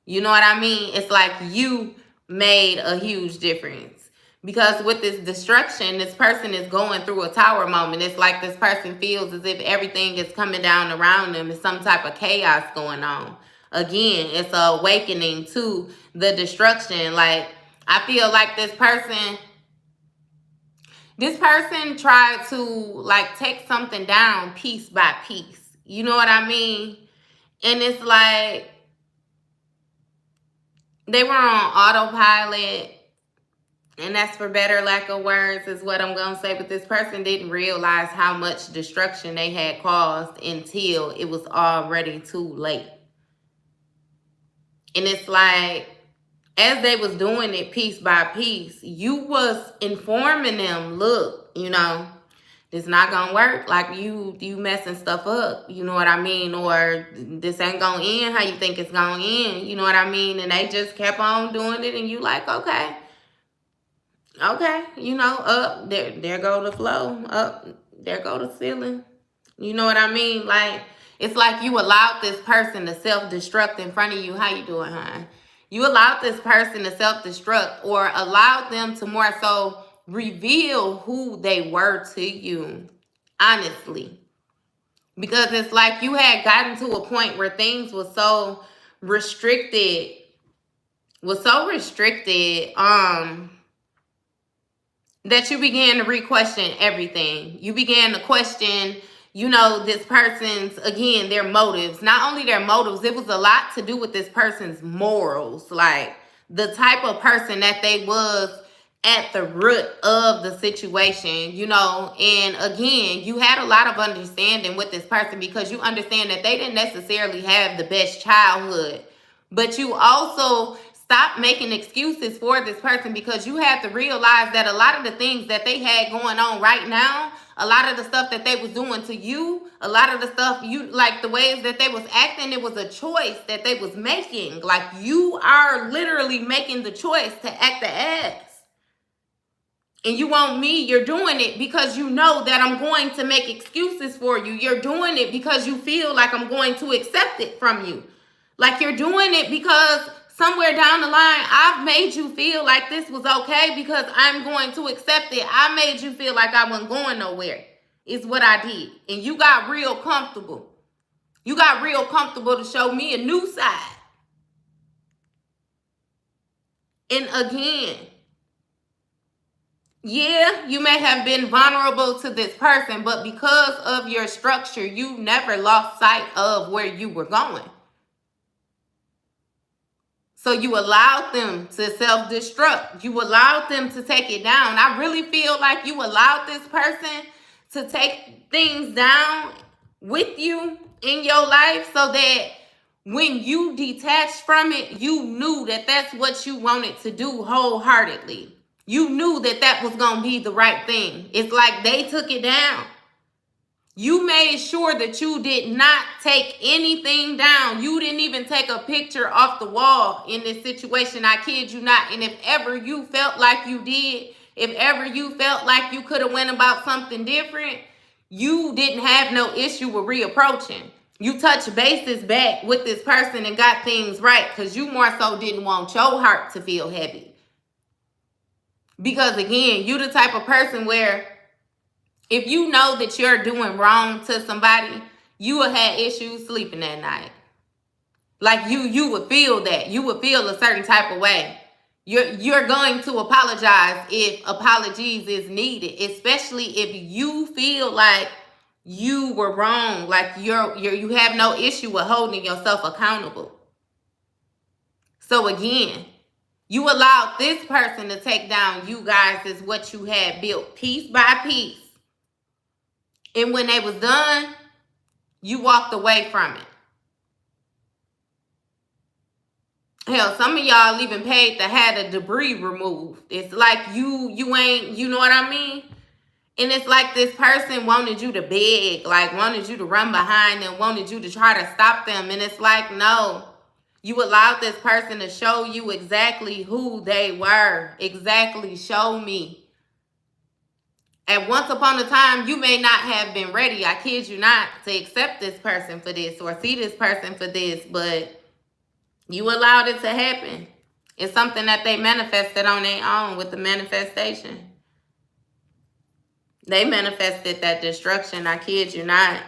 You know what I mean? It's like you made a huge difference. Because with this destruction, this person is going through a tower moment. It's like this person feels as if everything is coming down around them. There's some type of chaos going on. Again, it's an awakening to the destruction. Like, I feel like this person tried to like take something down piece by piece. You know what I mean? And it's like they were on autopilot, and that's for better lack of words is what I'm going to say. But this person didn't realize how much destruction they had caused until it was already too late. And it's like, as they was doing it piece by piece, you was informing them, look, you know, this not gonna work. Like you messing stuff up, you know what I mean? Or this ain't gonna end how you think it's gonna end, you know what I mean? And they just kept on doing it, and you like, okay, you know, up there go the flow, up there go the ceiling. You know what I mean? Like, it's like you allowed this person to self-destruct in front of you. How you doing, hon? You allowed this person to self-destruct, or allowed them to more so reveal who they were to you, honestly. Because it's like you had gotten to a point where things were so restricted, that you began to re-question everything. You began to question, you know, this person's, again, their motives. Not only their motives, it was a lot to do with this person's morals. Like, the type of person that they was at the root of the situation, you know. And again, you had a lot of understanding with this person because you understand that they didn't necessarily have the best childhood. But you also stop making excuses for this person, because you have to realize that a lot of the things that they had going on right now, a lot of the stuff that they was doing to you, a lot of the stuff you, like the ways that they was acting, it was a choice that they was making. Like, you are literally making the choice to act the ass. And you want me, you're doing it because you know that I'm going to make excuses for you. You're doing it because you feel like I'm going to accept it from you. Like, you're doing it because somewhere down the line, I've made you feel like this was okay because I'm going to accept it. I made you feel like I wasn't going nowhere, is what I did. And you got real comfortable. You got real comfortable to show me a new side. And again, yeah, you may have been vulnerable to this person, but because of your structure, you never lost sight of where you were going. So you allowed them to self-destruct. You allowed them to take it down. I really feel like you allowed this person to take things down with you in your life so that when you detached from it, you knew that that's what you wanted to do wholeheartedly. You knew that that was going to be the right thing. It's like they took it down. You made sure that you did not take anything down. You didn't even take a picture off the wall in this situation. I kid you not. And if ever you felt like you did, if ever you felt like you could have went about something different, you didn't have no issue with reapproaching. You touched bases back with this person and got things right because you more so didn't want your heart to feel heavy. Because again, you the type of person where if you know that you're doing wrong to somebody, you will have issues sleeping that night. Like you would feel that. You would feel a certain type of way. You're going to apologize if apologies is needed, especially if you feel like you were wrong, like you have no issue with holding yourself accountable. So again, you allowed this person to take down you guys is what you had built piece by piece. And when they was done, you walked away from it. Hell, some of y'all even paid to have the debris removed. It's like you ain't, you know what I mean? And it's like this person wanted you to beg, like wanted you to run behind them, wanted you to try to stop them. And it's like, no, you allowed this person to show you exactly who they were. Exactly, show me. And once upon a time, you may not have been ready, I kid you not, to accept this person for this or see this person for this, but you allowed it to happen. It's something that they manifested on their own with the manifestation. They manifested that destruction, I kid you not.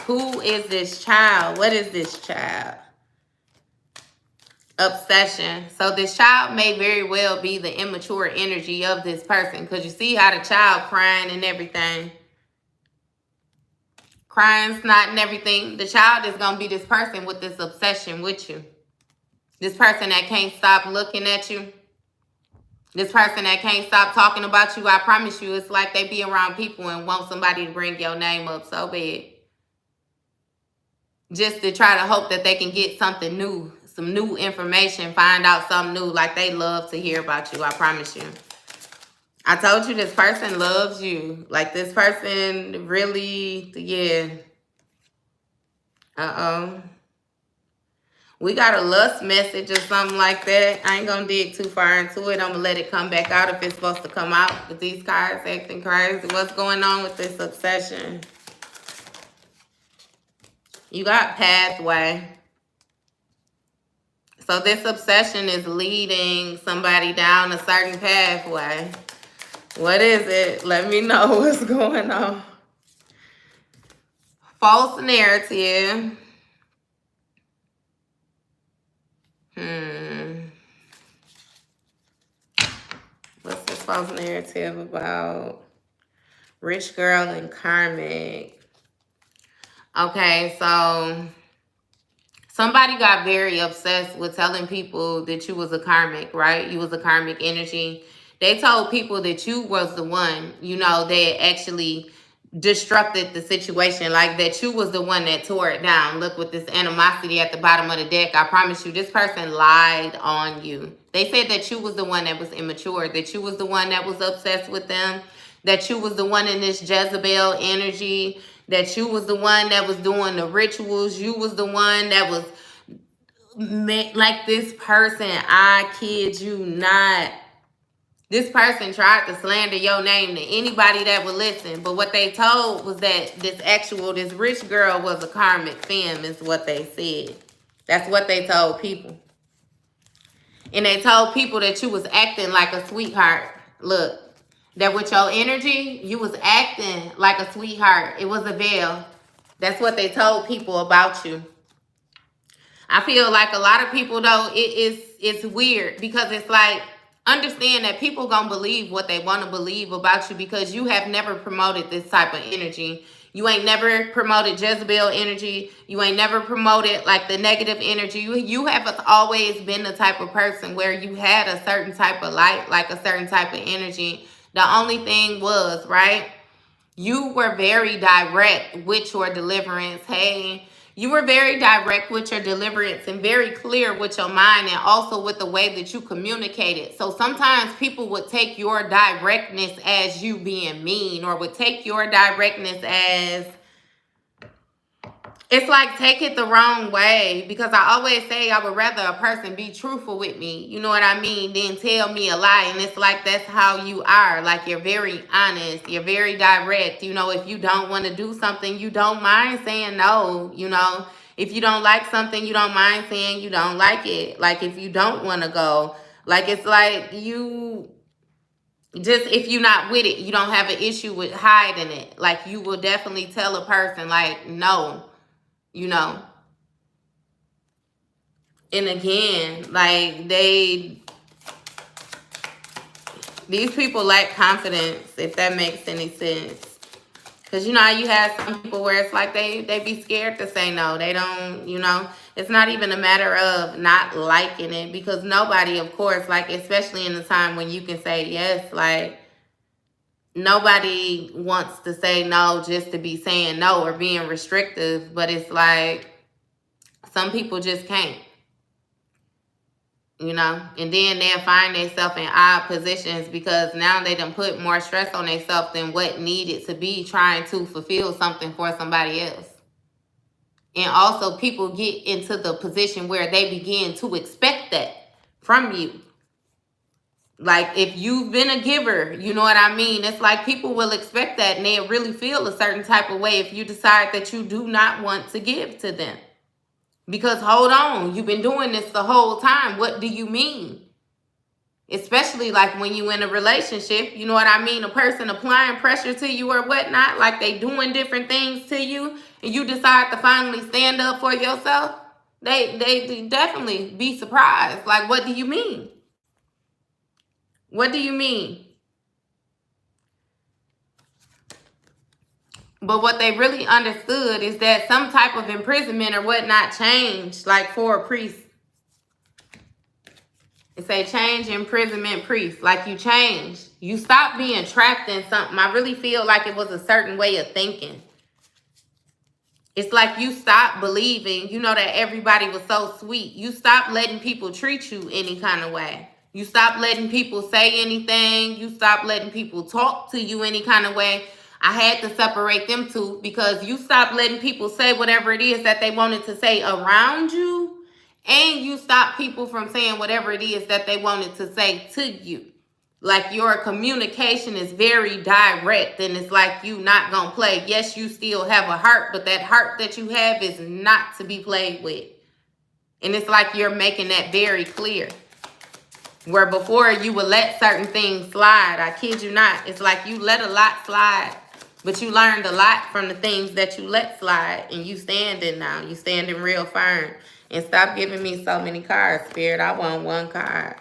Who is this child? What is this child? Obsession. So this child may very well be the immature energy of this person, because you see how the child crying and everything. Crying, snot and everything. The child is going to be this person with this obsession with you. This person that can't stop looking at you. This person that can't stop talking about you. I promise you, it's like they be around people and want somebody to bring your name up so bad. Just to try to hope that they can get something new, some new information, find out something new, like they love to hear about you, I promise you. I told you this person loves you. Like this person really, yeah. Uh-oh. We got a lust message or something like that. I ain't gonna dig too far into it. I'm gonna let it come back out if it's supposed to come out. But these cards acting crazy. What's going on with this obsession? You got pathway. So this obsession is leading somebody down a certain pathway. What is it? Let me know what's going on. False narrative. What's this false narrative about? Rich girl and karmic. Okay, so somebody got very obsessed with telling people that you was a karmic, right? You was a karmic energy. They told people that you was the one, that actually destructed the situation, like that you was the one that tore it down. Look, with this animosity at the bottom of the deck, I promise you, this person lied on you. They said that you was the one that was immature, that you was the one that was obsessed with them, that you was the one in this Jezebel energy, that you was the one that was doing the rituals, you was the one that was like this person, I kid you not. This person tried to slander your name to anybody that would listen. But what they told was that this rich girl was a karmic femme, is what they said. That's what they told people. And they told people that you was acting like a sweetheart. Look, that with your energy, you was acting like a sweetheart. It was a veil. That's what they told people about you. I feel like a lot of people, though, it's weird, because it's like, understand that people gonna believe what they want to believe about you, because you have never promoted this type of energy. You ain't never promoted Jezebel energy. You ain't never promoted like the negative energy. You have always been the type of person where you had a certain type of light, like a certain type of energy. The only thing was, right, you were very direct with your deliverance. Hey, you were very direct with your deliverance and very clear with your mind, and also with the way that you communicated. So sometimes people would take your directness as you being mean, or would take your directness as, it's like, take it the wrong way. Because I always say I would rather a person be truthful with me, you know what I mean, than tell me a lie. And it's like, that's how you are. Like, you're very honest. You're very direct. If you don't want to do something, you don't mind saying no. If you don't like something, you don't mind saying you don't like it. Like, if you don't want to go, like, it's like you just, if you're not with it, you don't have an issue with hiding it. Like, you will definitely tell a person, like, no. And again, like, these people lack confidence, if that makes any sense. Because, you have some people where it's like they be scared to say no. They don't, it's not even a matter of not liking it, because nobody, of course, like, especially in the time when you can say yes, like, nobody wants to say no just to be saying no or being restrictive. But it's like, some people just can't. you know, and then they'll find themselves in odd positions because now they done put more stress on themselves than what needed to be trying to fulfill something for somebody else. And also people get into the position where they begin to expect that from you. Like if you've been a giver, you know what I mean? It's like people will expect that and they'll really feel a certain type of way if you decide that you do not want to give to them. Because hold on, you've been doing this the whole time. What do you mean? Especially like when you in a relationship, you know what I mean? A person applying pressure to you or whatnot, like they doing different things to you, and you decide to finally stand up for yourself. They definitely be surprised. Like, what do you mean? What do you mean? But what they really understood is that some type of imprisonment or whatnot changed, like for a priest. It's a change, imprisonment, priest. Like you changed. You stopped being trapped in something. I really feel like it was a certain way of thinking. It's like you stopped believing, you know, that everybody was so sweet. You stopped letting people treat you any kind of way. You stopped letting people say anything. You stopped letting people talk to you any kind of way. I had to separate them two because you stopped letting people say whatever it is that they wanted to say around you. And you stop people from saying whatever it is that they wanted to say to you. Like your communication is very direct and it's like you not gonna play. Yes, you still have a heart, but that heart that you have is not to be played with. And it's like you're making that very clear. Where before you would let certain things slide. I kid you not. It's like you let a lot slide. But you learned a lot from the things that you let slide. And you standing now. You standing real firm. And stop giving me so many cards, Spirit. I want one card.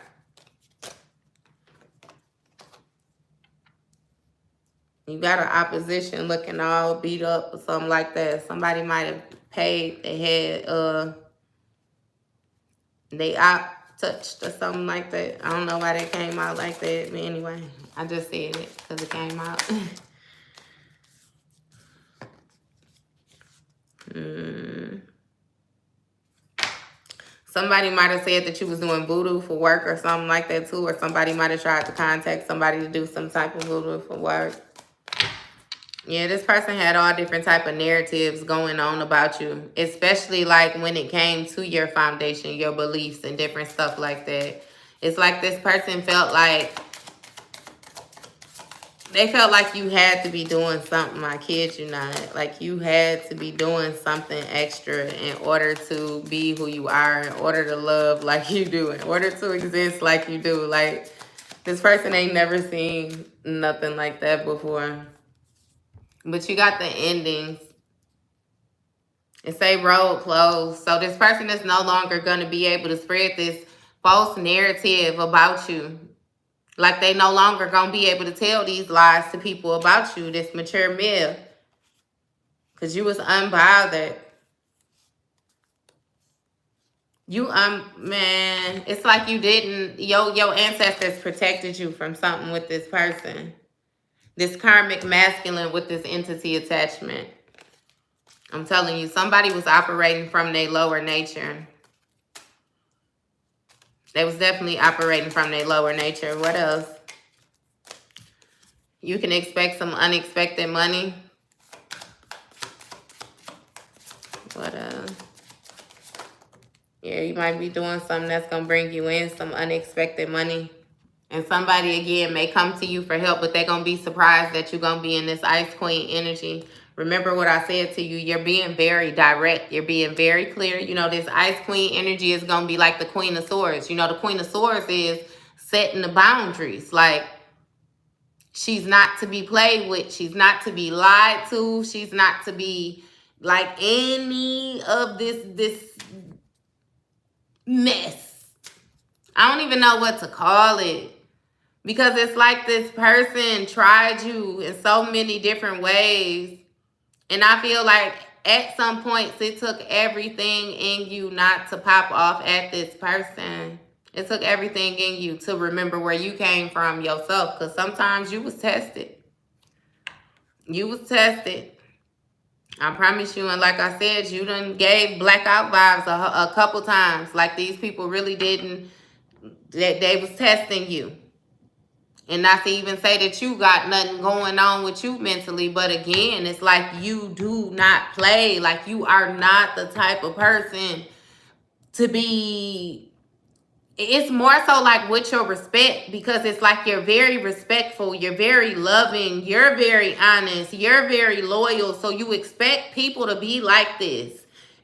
You got an opposition looking all beat up or something like that. Somebody might have paid. They had they out touched or something like that. I don't know why that came out like that. But anyway, I just said it because it came out. Somebody might have said that you was doing voodoo for work or something like that too. Or somebody might have tried to contact somebody to do some type of voodoo for work. Yeah, this person had all different type of narratives going on about you, especially like when it came to your foundation, your beliefs and different stuff like that. It's like this person felt like they felt like you had to be doing something. I kid you not. Like you had to be doing something extra in order to be who you are, in order to love like you do, in order to exist like you do. Like this person ain't never seen nothing like that before. But you got the endings. It say road closed. So this person is no longer going to be able to spread this false narrative about you. Like they no longer going to be able to tell these lies to people about you, this mature male. Because you was unbothered. You, man, it's like you didn't, your ancestors protected you from something with this person. This karmic masculine with this entity attachment. I'm telling you, somebody was operating from their lower nature. They was definitely operating from their lower nature. What else? You can expect some unexpected money. What else? Yeah, you might be doing something that's going to bring you in some unexpected money. And somebody, again, may come to you for help, but they're going to be surprised that you're going to be in this Ice Queen energy. Remember what I said to you. You're being very direct. You're being very clear. You know, this Ice Queen energy is going to be like the Queen of Swords. You know, the Queen of Swords is setting the boundaries. Like, she's not to be played with. She's not to be lied to. She's not to be like any of this mess. I don't even know what to call it. Because it's like this person tried you in so many different ways. And I feel like at some points it took everything in you not to pop off at this person. It took everything in you to remember where you came from yourself. Because sometimes you was tested. You was tested. I promise you. And like I said, you done gave blackout vibes a couple times. Like these people really didn't that they was testing you. And not to even say that you got nothing going on with you mentally, but again, it's like you do not play. Like you are not the type of person to be. It's more so like with your respect, because it's like you're very respectful, you're very loving, you're very honest, you're very loyal. So you expect people to be like this.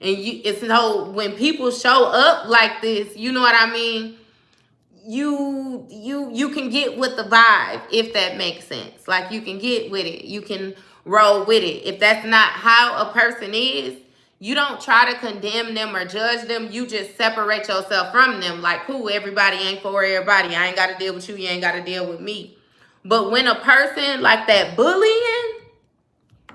And it's no, when people show up like this, you know what I mean? You can get with the vibe, if that makes sense. Like you can get with it, you can roll with it. If that's not how a person is, you don't try to condemn them or judge them. You just separate yourself from them. Like, cool, everybody ain't for everybody. I ain't got to deal with you, you ain't got to deal with me. But when a person like that bullying,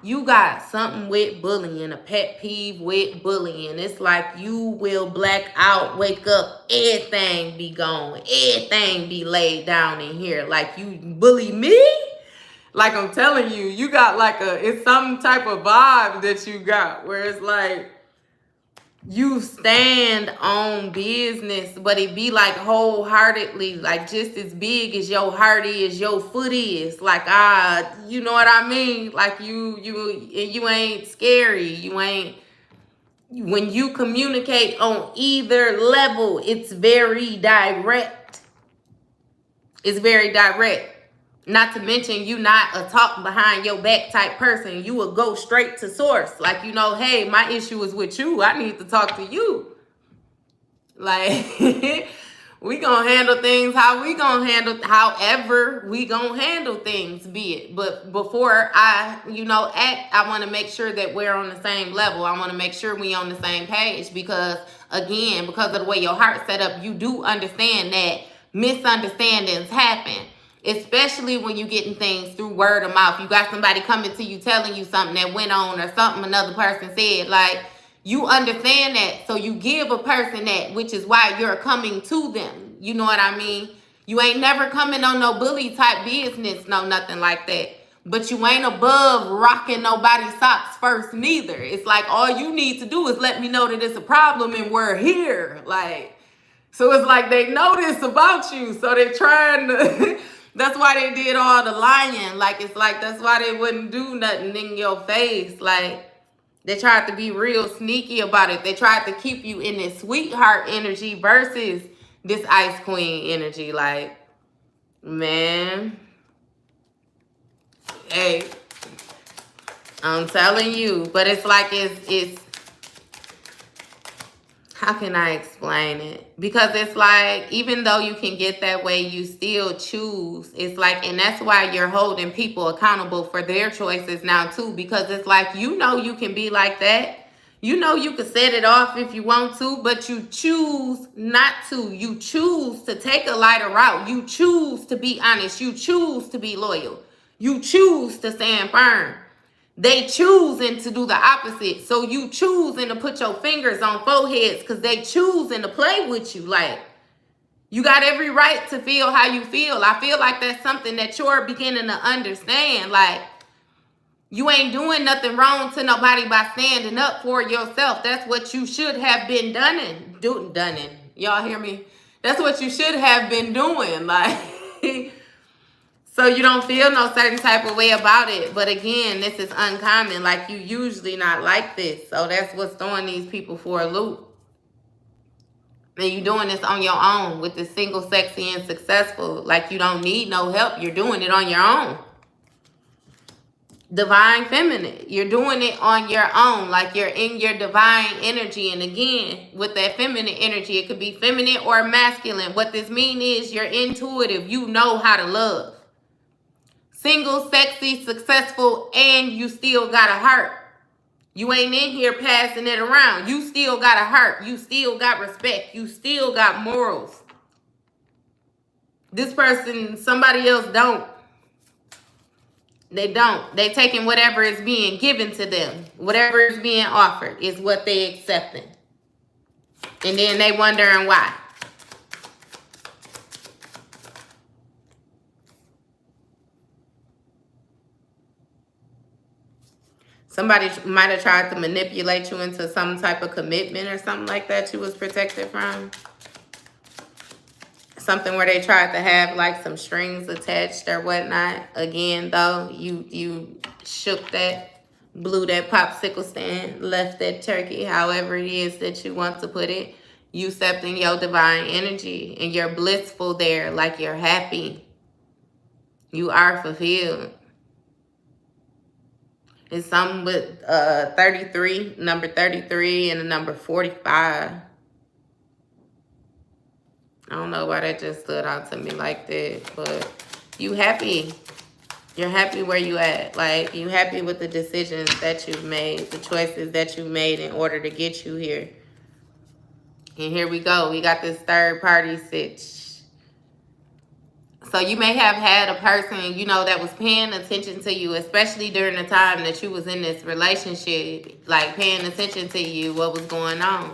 you got something with bullying, a pet peeve with bullying. It's like you will black out, wake up, everything be gone, everything be laid down in here. Like you bully me? Like I'm telling you, you got like it's some type of vibe that you got where it's like you stand on business, but it be like wholeheartedly, like just as big as your heart is, your foot is. Like you know what I mean? Like you ain't scary. You ain't. When you communicate on either level, it's very direct. It's very direct. Not to mention, you not a talk behind your back type person. You will go straight to source. Like, you know, hey, my issue is with you. I need to talk to you. Like, we gonna handle things how we gonna handle, however we gonna handle things, be it. But before I, act, I want to make sure that we're on the same level. I want to make sure we on the same page because, again, because of the way your heart's set up, you do understand that misunderstandings happen. Especially when you're getting things through word of mouth. You got somebody coming to you telling you something that went on or something another person said. Like, you understand that. So you give a person that, which is why you're coming to them. You know what I mean? You ain't never coming on no bully type business, no nothing like that. But you ain't above rocking nobody's socks first neither. It's like all you need to do is let me know that it's a problem and we're here. Like, so it's like they know this about you. So they're trying to... That's why they did all the lying. Like, it's like, that's why they wouldn't do nothing in your face. Like, they tried to be real sneaky about it. They tried to keep you in this sweetheart energy versus this ice queen energy. Like, man. Hey, I'm telling you. But it's like, it's how can I explain it? Because it's like, even though you can get that way, you still choose. It's like, and that's why you're holding people accountable for their choices now too. Because it's like, you can be like that. You can set it off if you want to, but you choose not to. You choose to take a lighter route. You choose to be honest. You choose to be loyal. You choose to stand firm. They choosing to do the opposite. So you choosing to put your fingers on foreheads because they choosing to play with you. Like, you got every right to feel how you feel. I feel like that's something that you're beginning to understand. Like, you ain't doing nothing wrong to nobody by standing up for yourself. That's what you should have been done. Y'all hear me? That's what you should have been doing. Like... So you don't feel no certain type of way about it. But again, this is uncommon. Like, you usually not like this. So that's what's throwing these people for a loop. And you doing this on your own with this single, sexy, and successful. Like, you don't need no help. You're doing it on your own. Divine feminine. You're doing it on your own. Like, you're in your divine energy. And again, with that feminine energy, it could be feminine or masculine. What this means is you're intuitive. You know how to love. Single, sexy, successful, and you still got a heart. You ain't in here passing it around. You still got a heart. You still got respect. You still got morals. This person, somebody else don't. They don't. They taking whatever is being given to them. Whatever is being offered is what they accepting. And then they wondering why. Somebody might have tried to manipulate you into some type of commitment or something like that you was protected from. something where they tried to have like some strings attached or whatnot. Again, though, you shook that, blew that popsicle stand, left that turkey, however it is that you want to put it. You stepped in your divine energy and you're blissful there, like you're happy. You are fulfilled. It's something with 33, number 33 and the number 45. I don't know why that just stood out to me like that, but you happy. You're happy where you at. Like, you happy with the decisions that you've made, the choices that you made in order to get you here. And here we go. We got this third party sitch. So you may have had a person, you know, that was paying attention to you, especially during the time that you was in this relationship, like paying attention to you, what was going on.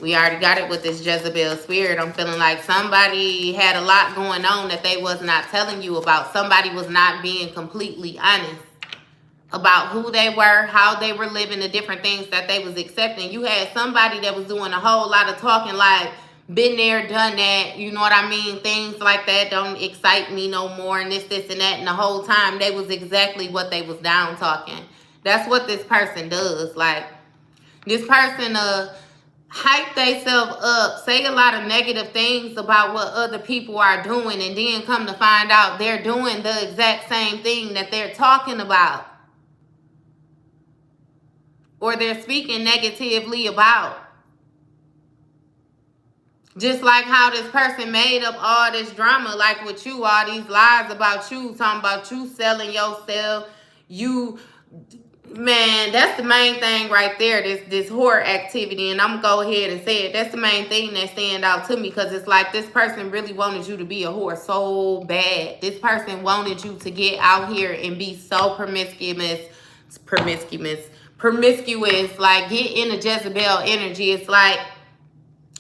We already got it with this Jezebel spirit. I'm feeling like somebody had a lot going on that they was not telling you about. Somebody was not being completely honest about who they were, how they were living, the different things that they was accepting. You had somebody that was doing a whole lot of talking, like, been there, done that, you know what I mean? Things like that don't excite me no more, and this, and that. And the whole time, they was exactly what they was down talking. That's what this person does. Like, this person, hype themselves up, say a lot of negative things about what other people are doing, and then come to find out they're doing the exact same thing that they're talking about. Or they're speaking negatively about. Just like how this person made up all this drama, like with you, all these lies about you, talking about you selling yourself, you... Man, that's the main thing right there, this whore activity. And I'm going to go ahead and say it. That's the main thing that stand out to me, because it's like this person really wanted you to be a whore so bad. This person wanted you to get out here and be so promiscuous, like get in the Jezebel energy. It's like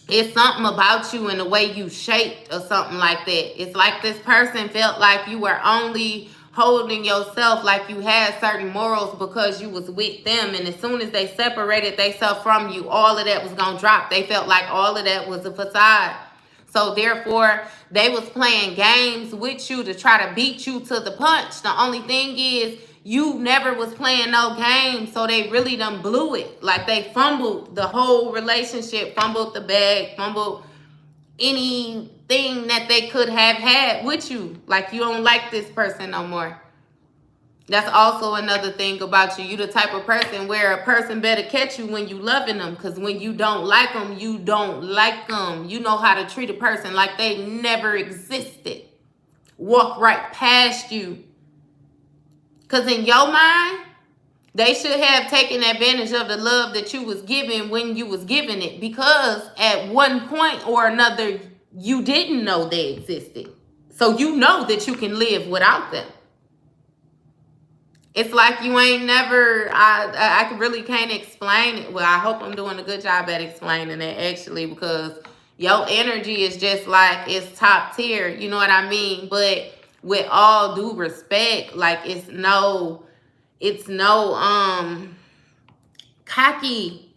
it's something about you and the way you shaped or something like that. It's like this person felt like you were only holding yourself, like you had certain morals because you was with them, and as soon as they separated themselves from you, all of that was gonna drop. They felt like all of that was a facade. So therefore, they was playing games with you to try to beat you to the punch. The only thing is, you never was playing no games, so they really done blew it. Like, they fumbled the whole relationship, fumbled the bag, fumbled anything that they could have had with you. Like, you don't like this person no more. That's also another thing about you. You the type of person where a person better catch you when you loving them, because when you don't like them, you don't like them. You know how to treat a person like they never existed. Walk right past you. Because in your mind, they should have taken advantage of the love that you was giving when you was giving it, because at one point or another, you didn't know they existed. So you know that you can live without them. It's like you ain't never, I really can't explain it. Well, I hope I'm doing a good job at explaining it, actually, because your energy is just like, it's top tier, you know what I mean? But with all due respect, like, it's no cocky,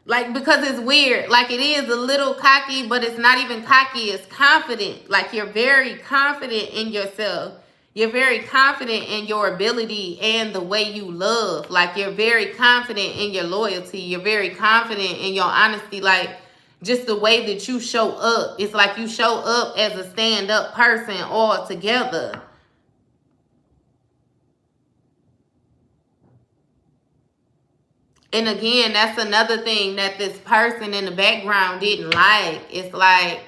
like, because it's weird. Like, it is a little cocky, but it's not even cocky, it's confident. Like, you're very confident in yourself. You're very confident in your ability and the way you love. Like, you're very confident in your loyalty. You're very confident in your honesty. Like, just the way that you show up. It's like you show up as a stand-up person all together. And again, that's another thing that this person in the background didn't like. It's like,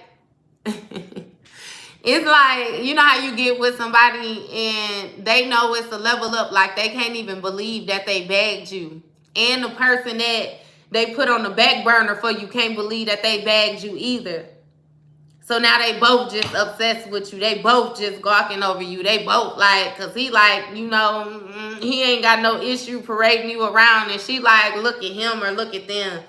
it's like, you know how you get with somebody and they know it's a level up, like they can't even believe that they bagged you. And the person that they put on the back burner for you can't believe that they bagged you either. So now they both just obsessed with you. They both just gawking over you. They both like, because he like, you know, he ain't got no issue parading you around. And she like, look at him or look at them.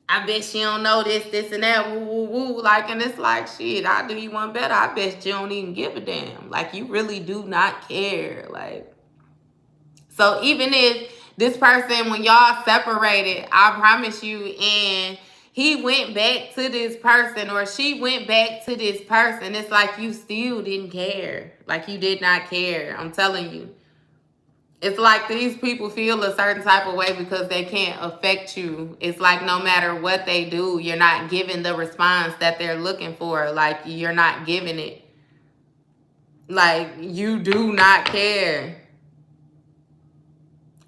I bet she don't know this, and that, woo, woo, woo. Like, and it's like, shit, I'll do you one better. I bet you don't even give a damn. Like, you really do not care. Like, so even if this person, when y'all separated, I promise you, and he went back to this person or she went back to this person, it's like you still didn't care. Like you did not care. I'm telling you. It's like these people feel a certain type of way because they can't affect you. It's like no matter what they do, you're not giving the response that they're looking for. Like you're not giving it. Like you do not care.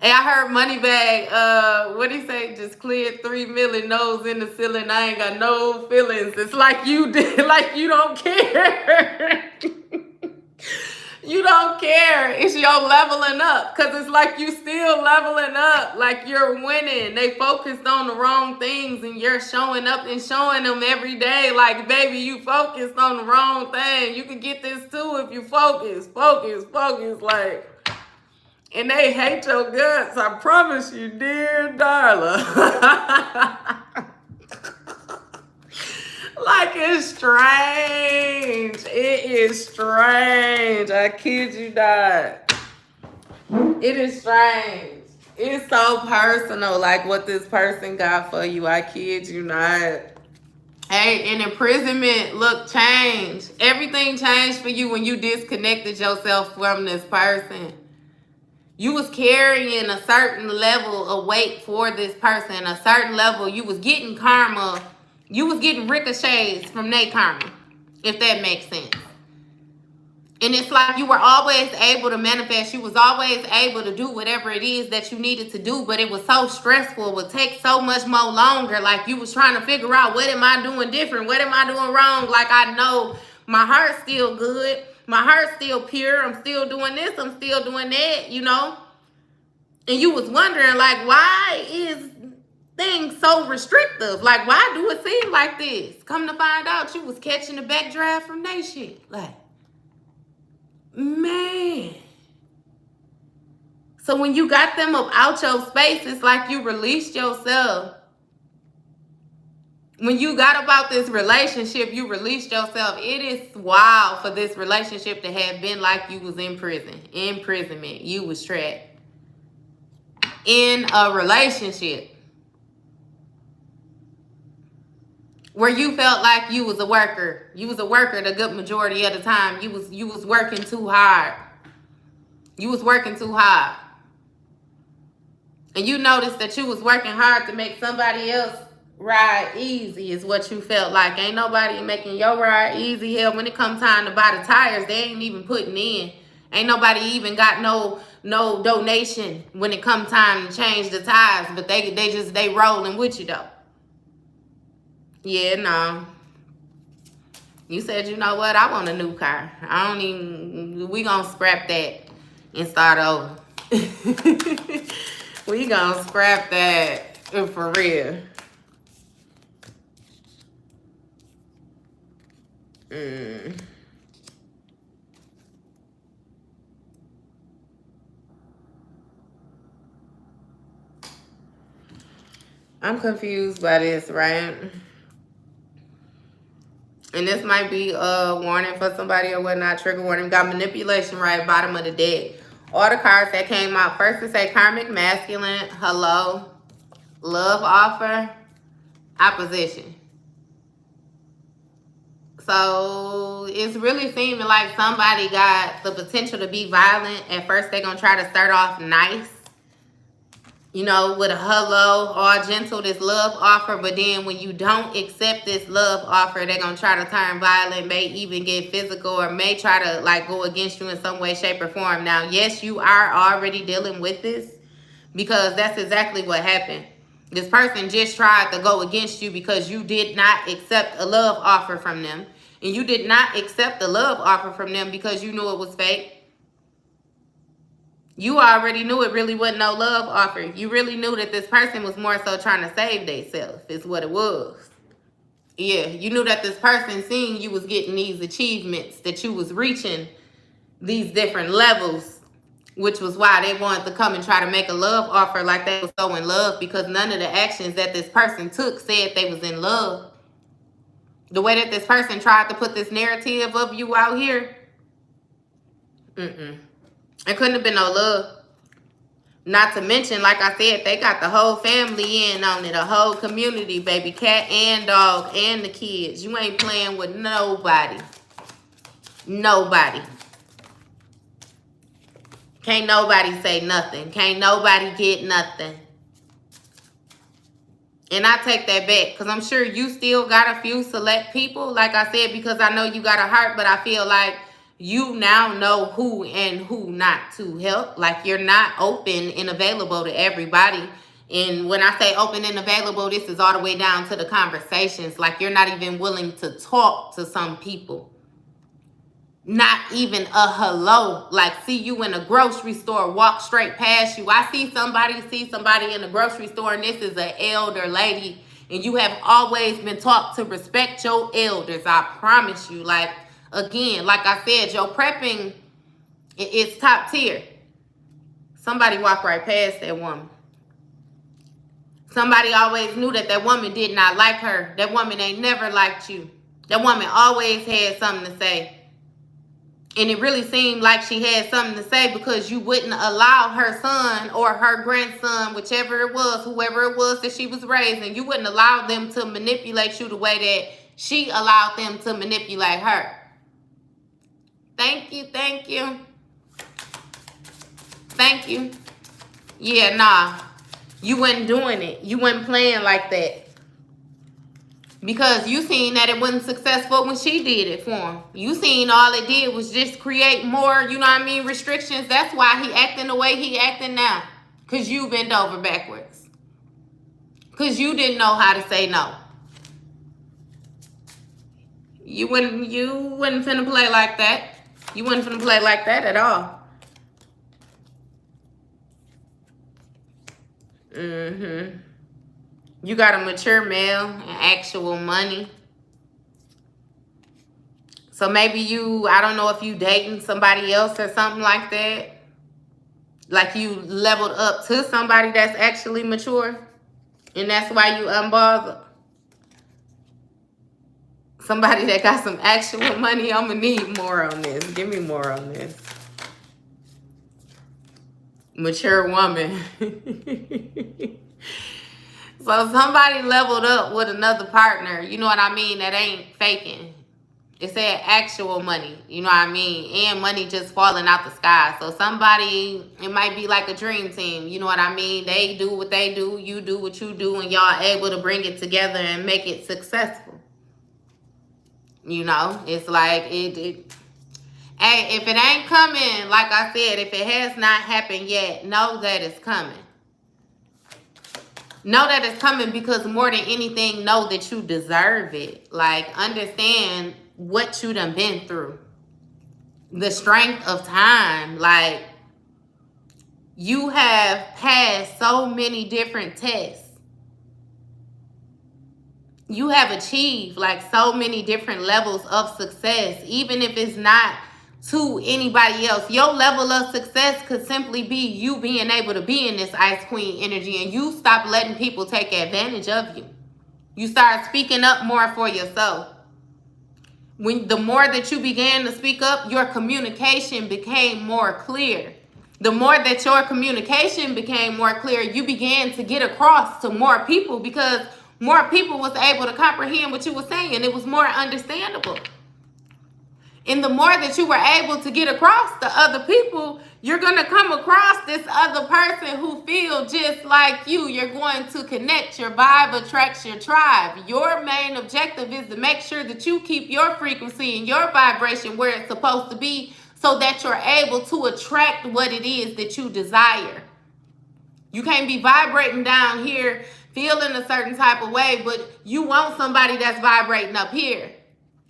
Hey, I heard Moneybag, what he say? Just cleared 3 million nose in the ceiling. I ain't got no feelings. It's like you did, like you don't care. You don't care. It's your leveling up. Because it's like you still leveling up. Like you're winning. They focused on the wrong things and you're showing up and showing them every day. Like, baby, you focused on the wrong thing. You can get this too if you focus. Like, and they hate your guts. I promise you, dear Darla. Like, it's strange. It is strange. I kid you not. It is strange. It's so personal, like what this person got for you. I kid you not. Hey, in imprisonment, look, change. Everything changed for you when you disconnected yourself from this person. You was carrying a certain level of weight for this person. A certain level. You was getting karma. You was getting ricochets from their karma, if that makes sense. And it's like you were always able to manifest. You was always able to do whatever it is that you needed to do, but it was so stressful. It would take so much more longer. Like you was trying to figure out, what am I doing different? What am I doing wrong? Like I know my heart's still good. My heart's still pure. I'm still doing this. I'm still doing that, you know? And you was wondering, like, why is things so restrictive? Like, why do it seem like this? Come to find out, you was catching the backdraft from that shit. Like, man. So when you got them up out your space, it's like you released yourself. When you got about this relationship, you released yourself. It is wild for this relationship to have been like you was in prison. Imprisonment. You was trapped in a relationship where you felt like you was a worker. You was a worker the good majority of the time. You was working too hard. You was working too hard. And you noticed that you was working hard to make somebody else ride easy is what you felt like. Ain't nobody making your ride easy. Hell, when it comes time to buy the tires, they ain't even putting in. Ain't nobody even got no donation when it comes time to change the tires. But they rolling with you though. Yeah, no. You said, you know what? I want a new car. We gonna scrap that and start over. We gonna scrap that for real. I'm confused by this, right? And this might be a warning for somebody or whatnot. Trigger warning. Got manipulation right bottom of the deck. All the cards that came out. First to say karmic masculine. Hello. Love offer. Opposition. So it's really seeming like somebody got the potential to be violent. At first they're going to try to start off nice. You know, with a hello, all gentle, this love offer. But then when you don't accept this love offer, they're going to try to turn violent, may even get physical, or may try to like go against you in some way, shape, or form. Now, yes, you are already dealing with this because that's exactly what happened. This person just tried to go against you because you did not accept a love offer from them. And you did not accept the love offer from them because you knew it was fake. You already knew it really wasn't no love offer. You really knew that this person was more so trying to save themselves, is what it was. Yeah, you knew that this person seeing you was getting these achievements, that you was reaching these different levels, which was why they wanted to come and try to make a love offer like they was so in love, because none of the actions that this person took said they was in love. The way that this person tried to put this narrative of you out here, it couldn't have been no love. Not to mention, like I said, they got the whole family in on it, a whole community, baby, cat and dog and the kids. You ain't playing with nobody. Nobody. Can't nobody say nothing. Can't nobody get nothing. And I take that back, because I'm sure you still got a few select people, like I said, because I know you got a heart, but I feel like you now know who and who not to help. Like, you're not open and available to everybody. And when I say open and available, this is all the way down to the conversations. Like, you're not even willing to talk to some people. Not even a hello. Like, see you in a grocery store, walk straight past you. I see somebody in the grocery store, and this is an elder lady, and you have always been taught to respect your elders. I promise you. Like, again, like I said, your prepping is top tier. Somebody walked right past that woman. Somebody always knew that that woman did not like her. That woman ain't never liked you. That woman always had something to say. And it really seemed like she had something to say, because you wouldn't allow her son or her grandson, whichever it was, whoever it was that she was raising, you wouldn't allow them to manipulate you the way that she allowed them to manipulate her. Thank you, thank you. Thank you. Yeah, nah. You wasn't doing it. You wasn't playing like that. Because you seen that it wasn't successful when she did it for him. You seen all it did was just create more, you know what I mean, restrictions. That's why he acting the way he acting now. Because you bent over backwards. Because you didn't know how to say no. You wouldn't finna play like that. You wouldn't finna play like that at all. You got a mature male and actual money. So maybe you, I don't know if you dating somebody else or something like that. Like you leveled up to somebody that's actually mature. And that's why you unbothered. Somebody that got some actual money. I'm going to need more on this. Give me more on this. Mature woman. So somebody leveled up with another partner, you know what I mean, that ain't faking. It said actual money, you know what I mean, and money just falling out the sky. So somebody, it might be like a dream team, you know what I mean. They do what they do, you do what you do, and y'all able to bring it together and make it successful. You know, it's like, hey, if it ain't coming, like I said, if it has not happened yet, know that it's coming. Know that it's coming, because more than anything, know that you deserve it. Like, understand what you done been through. The strength of time. Like, you have passed so many different tests. You have achieved, like, so many different levels of success. Even if it's not to anybody else, your level of success could simply be you being able to be in this Ice Queen energy, and you stop letting people take advantage of you. You start speaking up more for yourself. When the more that you began to speak up, your communication became more clear. The more that your communication became more clear, you began to get across to more people, because more people was able to comprehend what you were saying. It was more understandable. And the more that you were able to get across to other people, you're going to come across this other person who feels just like you. You're going to connect. Your vibe attracts your tribe. Your main objective is to make sure that you keep your frequency and your vibration where it's supposed to be, so that you're able to attract what it is that you desire. You can't be vibrating down here, feeling a certain type of way, but you want somebody that's vibrating up here.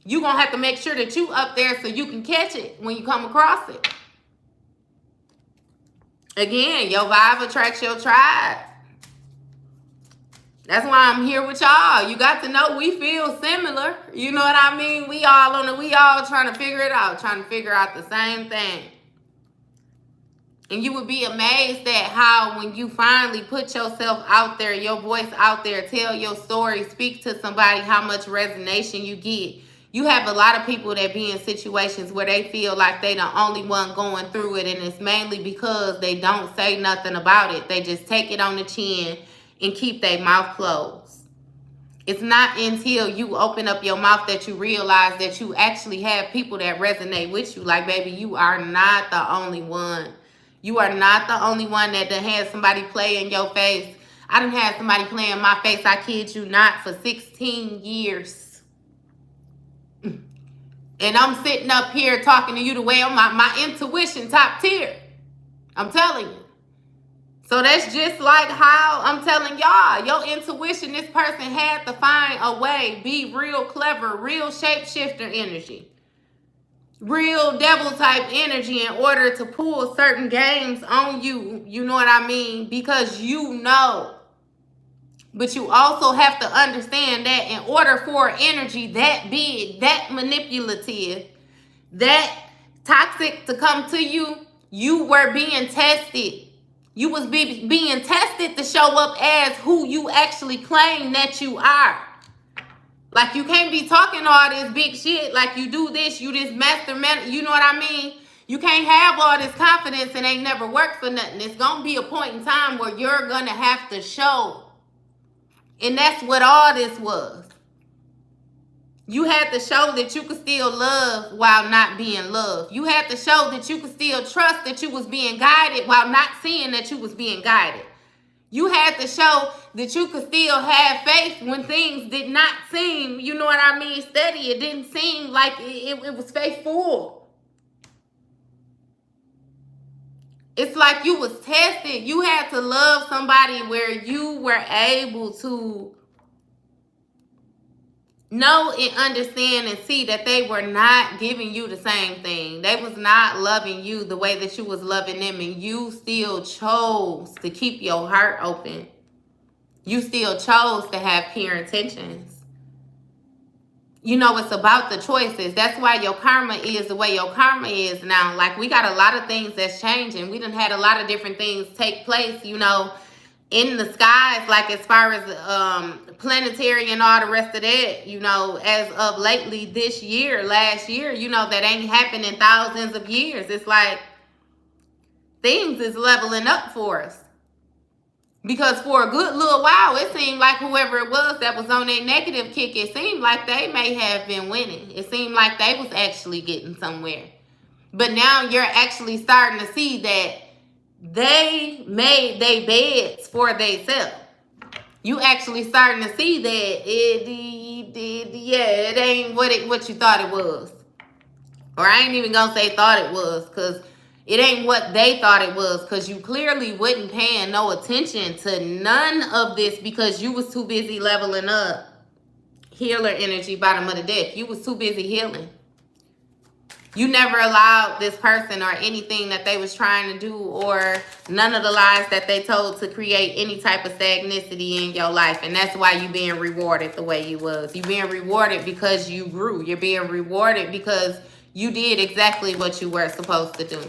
You're going to have to make sure that you up there so you can catch it when you come across it. Again, your vibe attracts your tribe. That's why I'm here with y'all. You got to know we feel similar. You know what I mean? We all trying to figure it out, trying to figure out the same thing. And you would be amazed at how, when you finally put yourself out there, your voice out there, tell your story, speak to somebody, how much resonation you get. You have a lot of people that be in situations where they feel like they the only one going through it, and it's mainly because they don't say nothing about it. They just take it on the chin and keep their mouth closed. It's not until you open up your mouth that you realize that you actually have people that resonate with you. Like, baby, you are not the only one. You are not the only one that done had somebody play in your face. I done had somebody play in my face, I kid you not, for 16 years. And I'm sitting up here talking to you the way my intuition top tier. I'm telling you. So that's just like how I'm telling y'all, your intuition, this person had to find a way, be real clever, real shapeshifter energy, real devil type energy in order to pull certain games on you. You know what I mean? Because you know. But you also have to understand that in order for energy that big, that manipulative, that toxic to come to you, you were being tested. You was being tested to show up as who you actually claim that you are. Like, you can't be talking all this big shit like you do this, you this mastermind, you know what I mean? You can't have all this confidence and ain't never worked for nothing. It's going to be a point in time where you're going to have to show. And that's what all this was. You had to show that you could still love while not being loved. You had to show that you could still trust that you was being guided while not seeing that you was being guided. You had to show that you could still have faith when things did not seem, you know what I mean, steady. It didn't seem like it was faithful. It's like you was tested. You had to love somebody where you were able to know and understand and see that they were not giving you the same thing. They was not loving you the way that you was loving them, and you still chose to keep your heart open. You still chose to have pure intentions. You know, it's about the choices. That's why your karma is the way your karma is now. Like, we got a lot of things that's changing. We done had a lot of different things take place, you know, in the skies, like as far as planetary and all the rest of that, you know, as of lately this year, last year, you know, that ain't happened in thousands of years. It's like things is leveling up for us. Because for a good little while, it seemed like whoever it was that was on their negative kick, it seemed like they may have been winning. It seemed like they was actually getting somewhere. But now you're actually starting to see that they made their beds for themselves. You actually starting to see that it ain't what you thought it was. Or I ain't even gonna say thought it was, because it ain't what they thought it was, because you clearly wasn't paying no attention to none of this because you was too busy leveling up. Healer energy, bottom of the deck. You was too busy healing. You never allowed this person or anything that they was trying to do, or none of the lies that they told, to create any type of stagnicity in your life. And that's why you being rewarded the way you was. You being rewarded because you grew. You're being rewarded because you did exactly what you were supposed to do.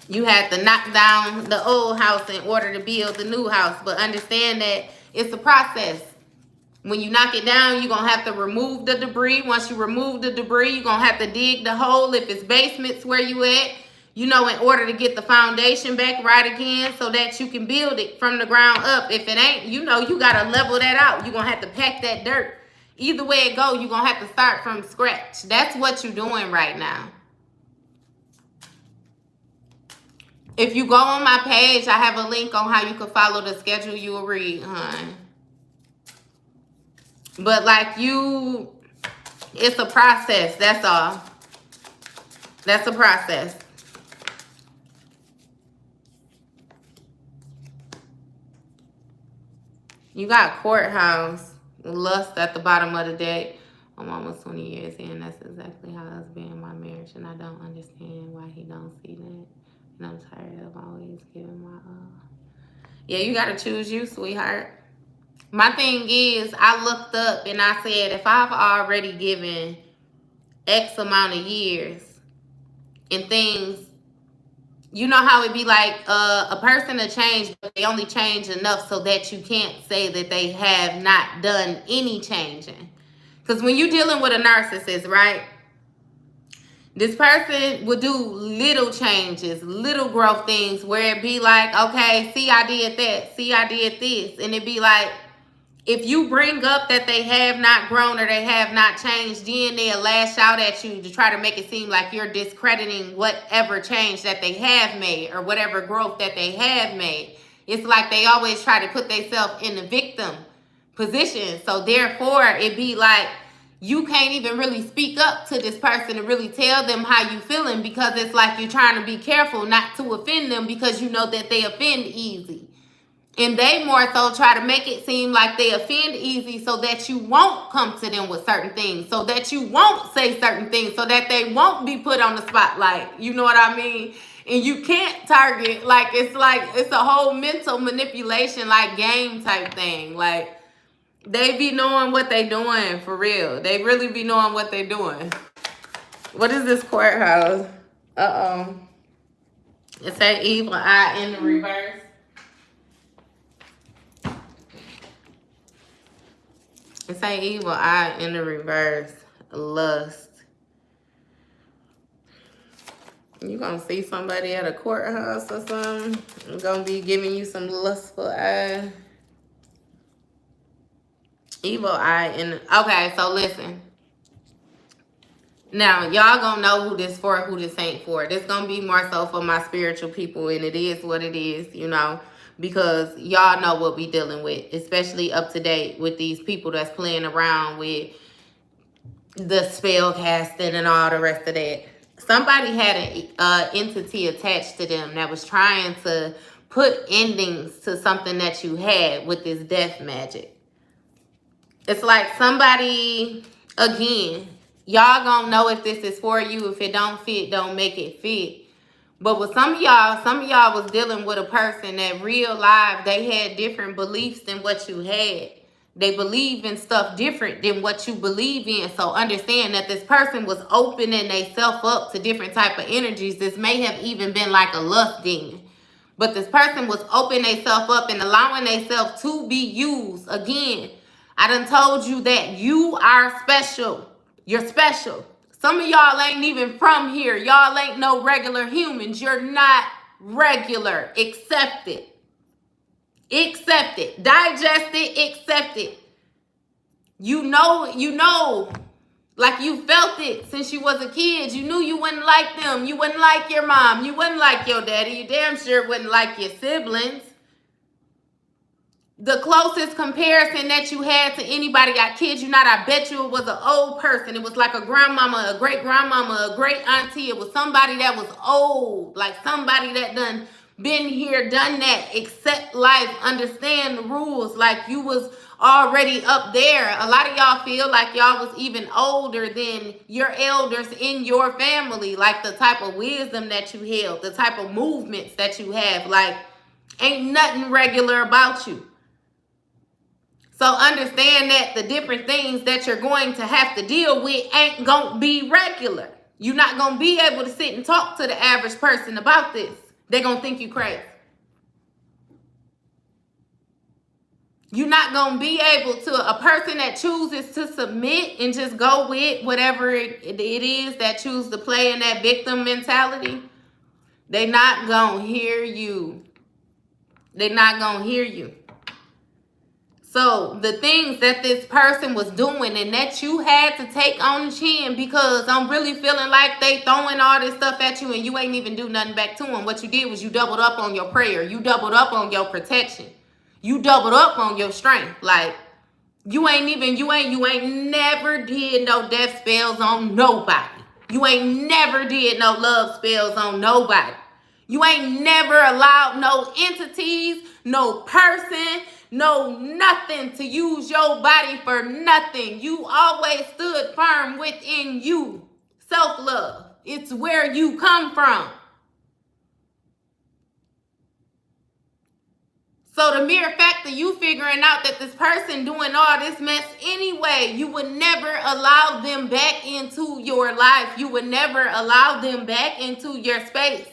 You had to knock down the old house in order to build the new house. But understand that it's a process. When you knock it down, you're going to have to remove the debris. Once you remove the debris, you're going to have to dig the hole. If it's basements where you at, you know, in order to get the foundation back right again so that you can build it from the ground up. If it ain't, you know, you got to level that out. You're going to have to pack that dirt. Either way it go, you're going to have to start from scratch. That's what you're doing right now. If you go on my page, I have a link on how you can follow the schedule you will read, hon. But like it's a process. That's all. That's a process. You got courthouse, lust at the bottom of the deck. I'm almost 20 years in. That's exactly how it's been in my marriage, and I don't understand why he don't see that. And I'm tired of always giving my Yeah, you gotta choose you, sweetheart. My thing is, I looked up and I said, if I've already given X amount of years and things, you know how it be like a person to change, but they only change enough so that you can't say that they have not done any changing. Because when you're dealing with a narcissist, right? This person would do little changes, little growth things where it be like, okay, see, I did that. See, I did this. And it be like, if you bring up that they have not grown or they have not changed, then they'll lash out at you to try to make it seem like you're discrediting whatever change that they have made or whatever growth that they have made. It's like they always try to put themselves in the victim position. So therefore, it be like you can't even really speak up to this person and really tell them how you feeling, because it's like you're trying to be careful not to offend them because you know that they offend easy. And they more so try to make it seem like they offend easy so that you won't come to them with certain things, so that you won't say certain things, so that they won't be put on the spotlight. You know what I mean? And you can't target, like it's a whole mental manipulation, like game type thing. Like they be knowing what they doing for real. They really be knowing what they doing. What is this courthouse? Uh-oh. It say evil eye in the reverse. It's an evil eye in the reverse. Lust. You gonna see somebody at a courthouse or something? I'm gonna be giving you some lustful eye. Evil eye in the... Okay, so listen. Now, y'all gonna know who this for, who this ain't for. This gonna be more so for my spiritual people, and it is what it is, you know. Because y'all know what we dealing with, especially up to date with these people that's playing around with the spell casting and all the rest of that. Somebody had an entity attached to them that was trying to put endings to something that you had with this death magic. It's like somebody, again, y'all gonna know if this is for you. If it don't fit, don't make it fit. But with some of y'all was dealing with a person that real life, they had different beliefs than what you had. They believe in stuff different than what you believe in. So understand that this person was opening themselves up to different type of energies. This may have even been like a lust demon. But this person was opening themselves up and allowing themselves to be used. Again, I done told you that you are special. You're special. Some of y'all ain't even from here. Y'all ain't no regular humans. You're not regular. Accept it. Accept it. Digest it. Accept it. You know, like you felt it since you was a kid. You knew you wouldn't like them. You wouldn't like your mom. You wouldn't like your daddy. You damn sure wouldn't like your siblings. The closest comparison that you had to anybody, I kid you not, I bet you it was an old person. It was like a grandmama, a great grandmama, a great auntie. It was somebody that was old, like somebody that done been here, done that, accept life, understand the rules, like you was already up there. A lot of y'all feel like y'all was even older than your elders in your family, like the type of wisdom that you held, the type of movements that you have, like ain't nothing regular about you. So understand that the different things that you're going to have to deal with ain't going to be regular. You're not going to be able to sit and talk to the average person about this. They're going to think you crazy. You're not going to be able to, a person that chooses to submit and just go with whatever it is that choose to play in that victim mentality, they're not going to hear you. They're not going to hear you. So the things that this person was doing and that you had to take on the chin, because I'm really feeling like they throwing all this stuff at you and you ain't even do nothing back to them. What you did was you doubled up on your prayer. You doubled up on your protection. You doubled up on your strength. Like you ain't never did no death spells on nobody. You ain't never did no love spells on nobody. You ain't never allowed no entities, no person, no nothing to use your body for nothing. You always stood firm within you. Self-love. It's where you come from. So the mere fact of you figuring out that this person doing all this mess anyway, you would never allow them back into your life. You would never allow them back into your space.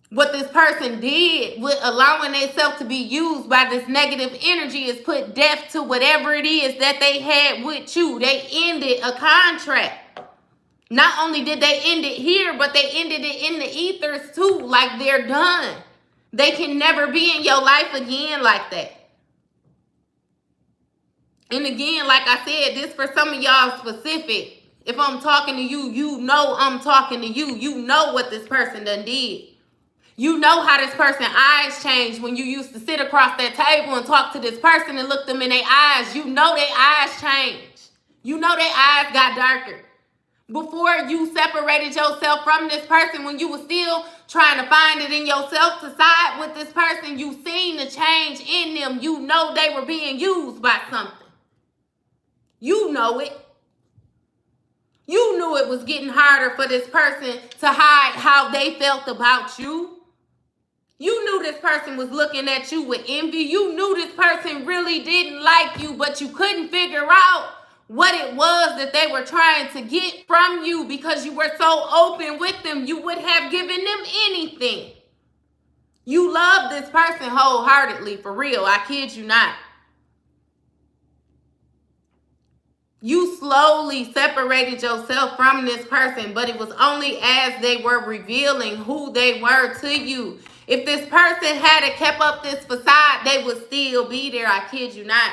What this person did with allowing themselves to be used by this negative energy is put death to whatever it is that they had with you. They ended a contract. Not only did they end it here, but they ended it in the ethers too. Like, they're done. They can never be in your life again like that. And again, like I said, this for some of y'all specific. If I'm talking to you, you know I'm talking to you. You know what this person done did. You know how this person's eyes changed when you used to sit across that table and talk to this person and look them in their eyes. You know their eyes changed. You know their eyes got darker. Before you separated yourself from this person, when you were still trying to find it in yourself to side with this person, you seen the change in them. You know they were being used by something. You know it. You knew it was getting harder for this person to hide how they felt about you. You knew this person was looking at you with envy. You knew this person really didn't like you, but you couldn't figure out what it was that they were trying to get from you because you were so open with them. You would have given them anything. You love this person wholeheartedly, for real. I kid you not. You slowly separated yourself from this person, but it was only as they were revealing who they were to you. If this person had kept up this facade, they would still be there. I kid you not.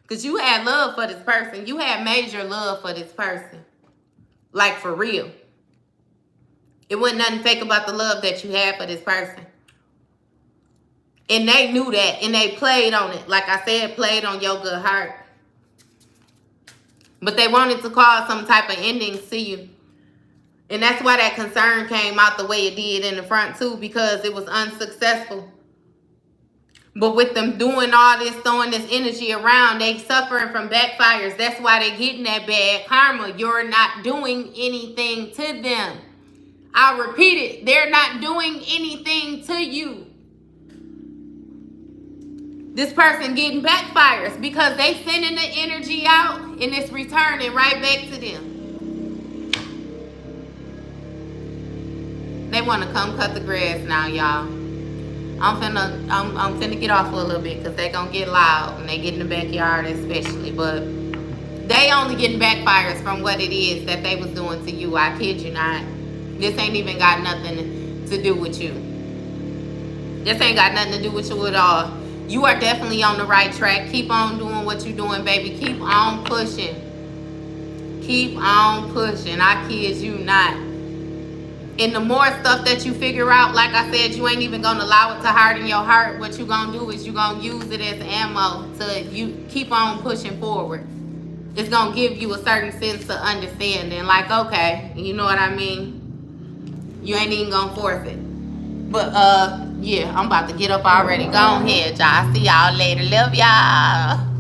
Because you had love for this person. You had major love for this person. Like, for real. It wasn't nothing fake about the love that you had for this person. And they knew that. And they played on it. Like I said, played on your good heart. But they wanted to cause some type of endings to you. And that's why that concern came out the way it did in the front too, because it was unsuccessful. But with them doing all this, throwing this energy around, they suffering from backfires. That's why they're getting that bad karma. You're not doing anything to them. I'll repeat it. They're not doing anything to you. This person getting backfires because they sending the energy out and it's returning right back to them. They want to come cut the grass now, y'all. I'm finna get off for a little bit because they gonna get loud when they get in the backyard especially. But they only getting backfires from what it is that they was doing to you. I kid you not. This ain't even got nothing to do with you. This ain't got nothing to do with you at all. You are definitely on the right track. Keep on doing what you're doing, baby. Keep on pushing. Keep on pushing. I kid you not. And the more stuff that you figure out, like I said, you ain't even going to allow it to harden your heart. What you going to do is you going to use it as ammo to you keep on pushing forward. It's going to give you a certain sense of understanding. Like, okay, you know what I mean? You ain't even going to force it. But, yeah, I'm about to get up already. Go ahead, y'all. See y'all later. Love y'all.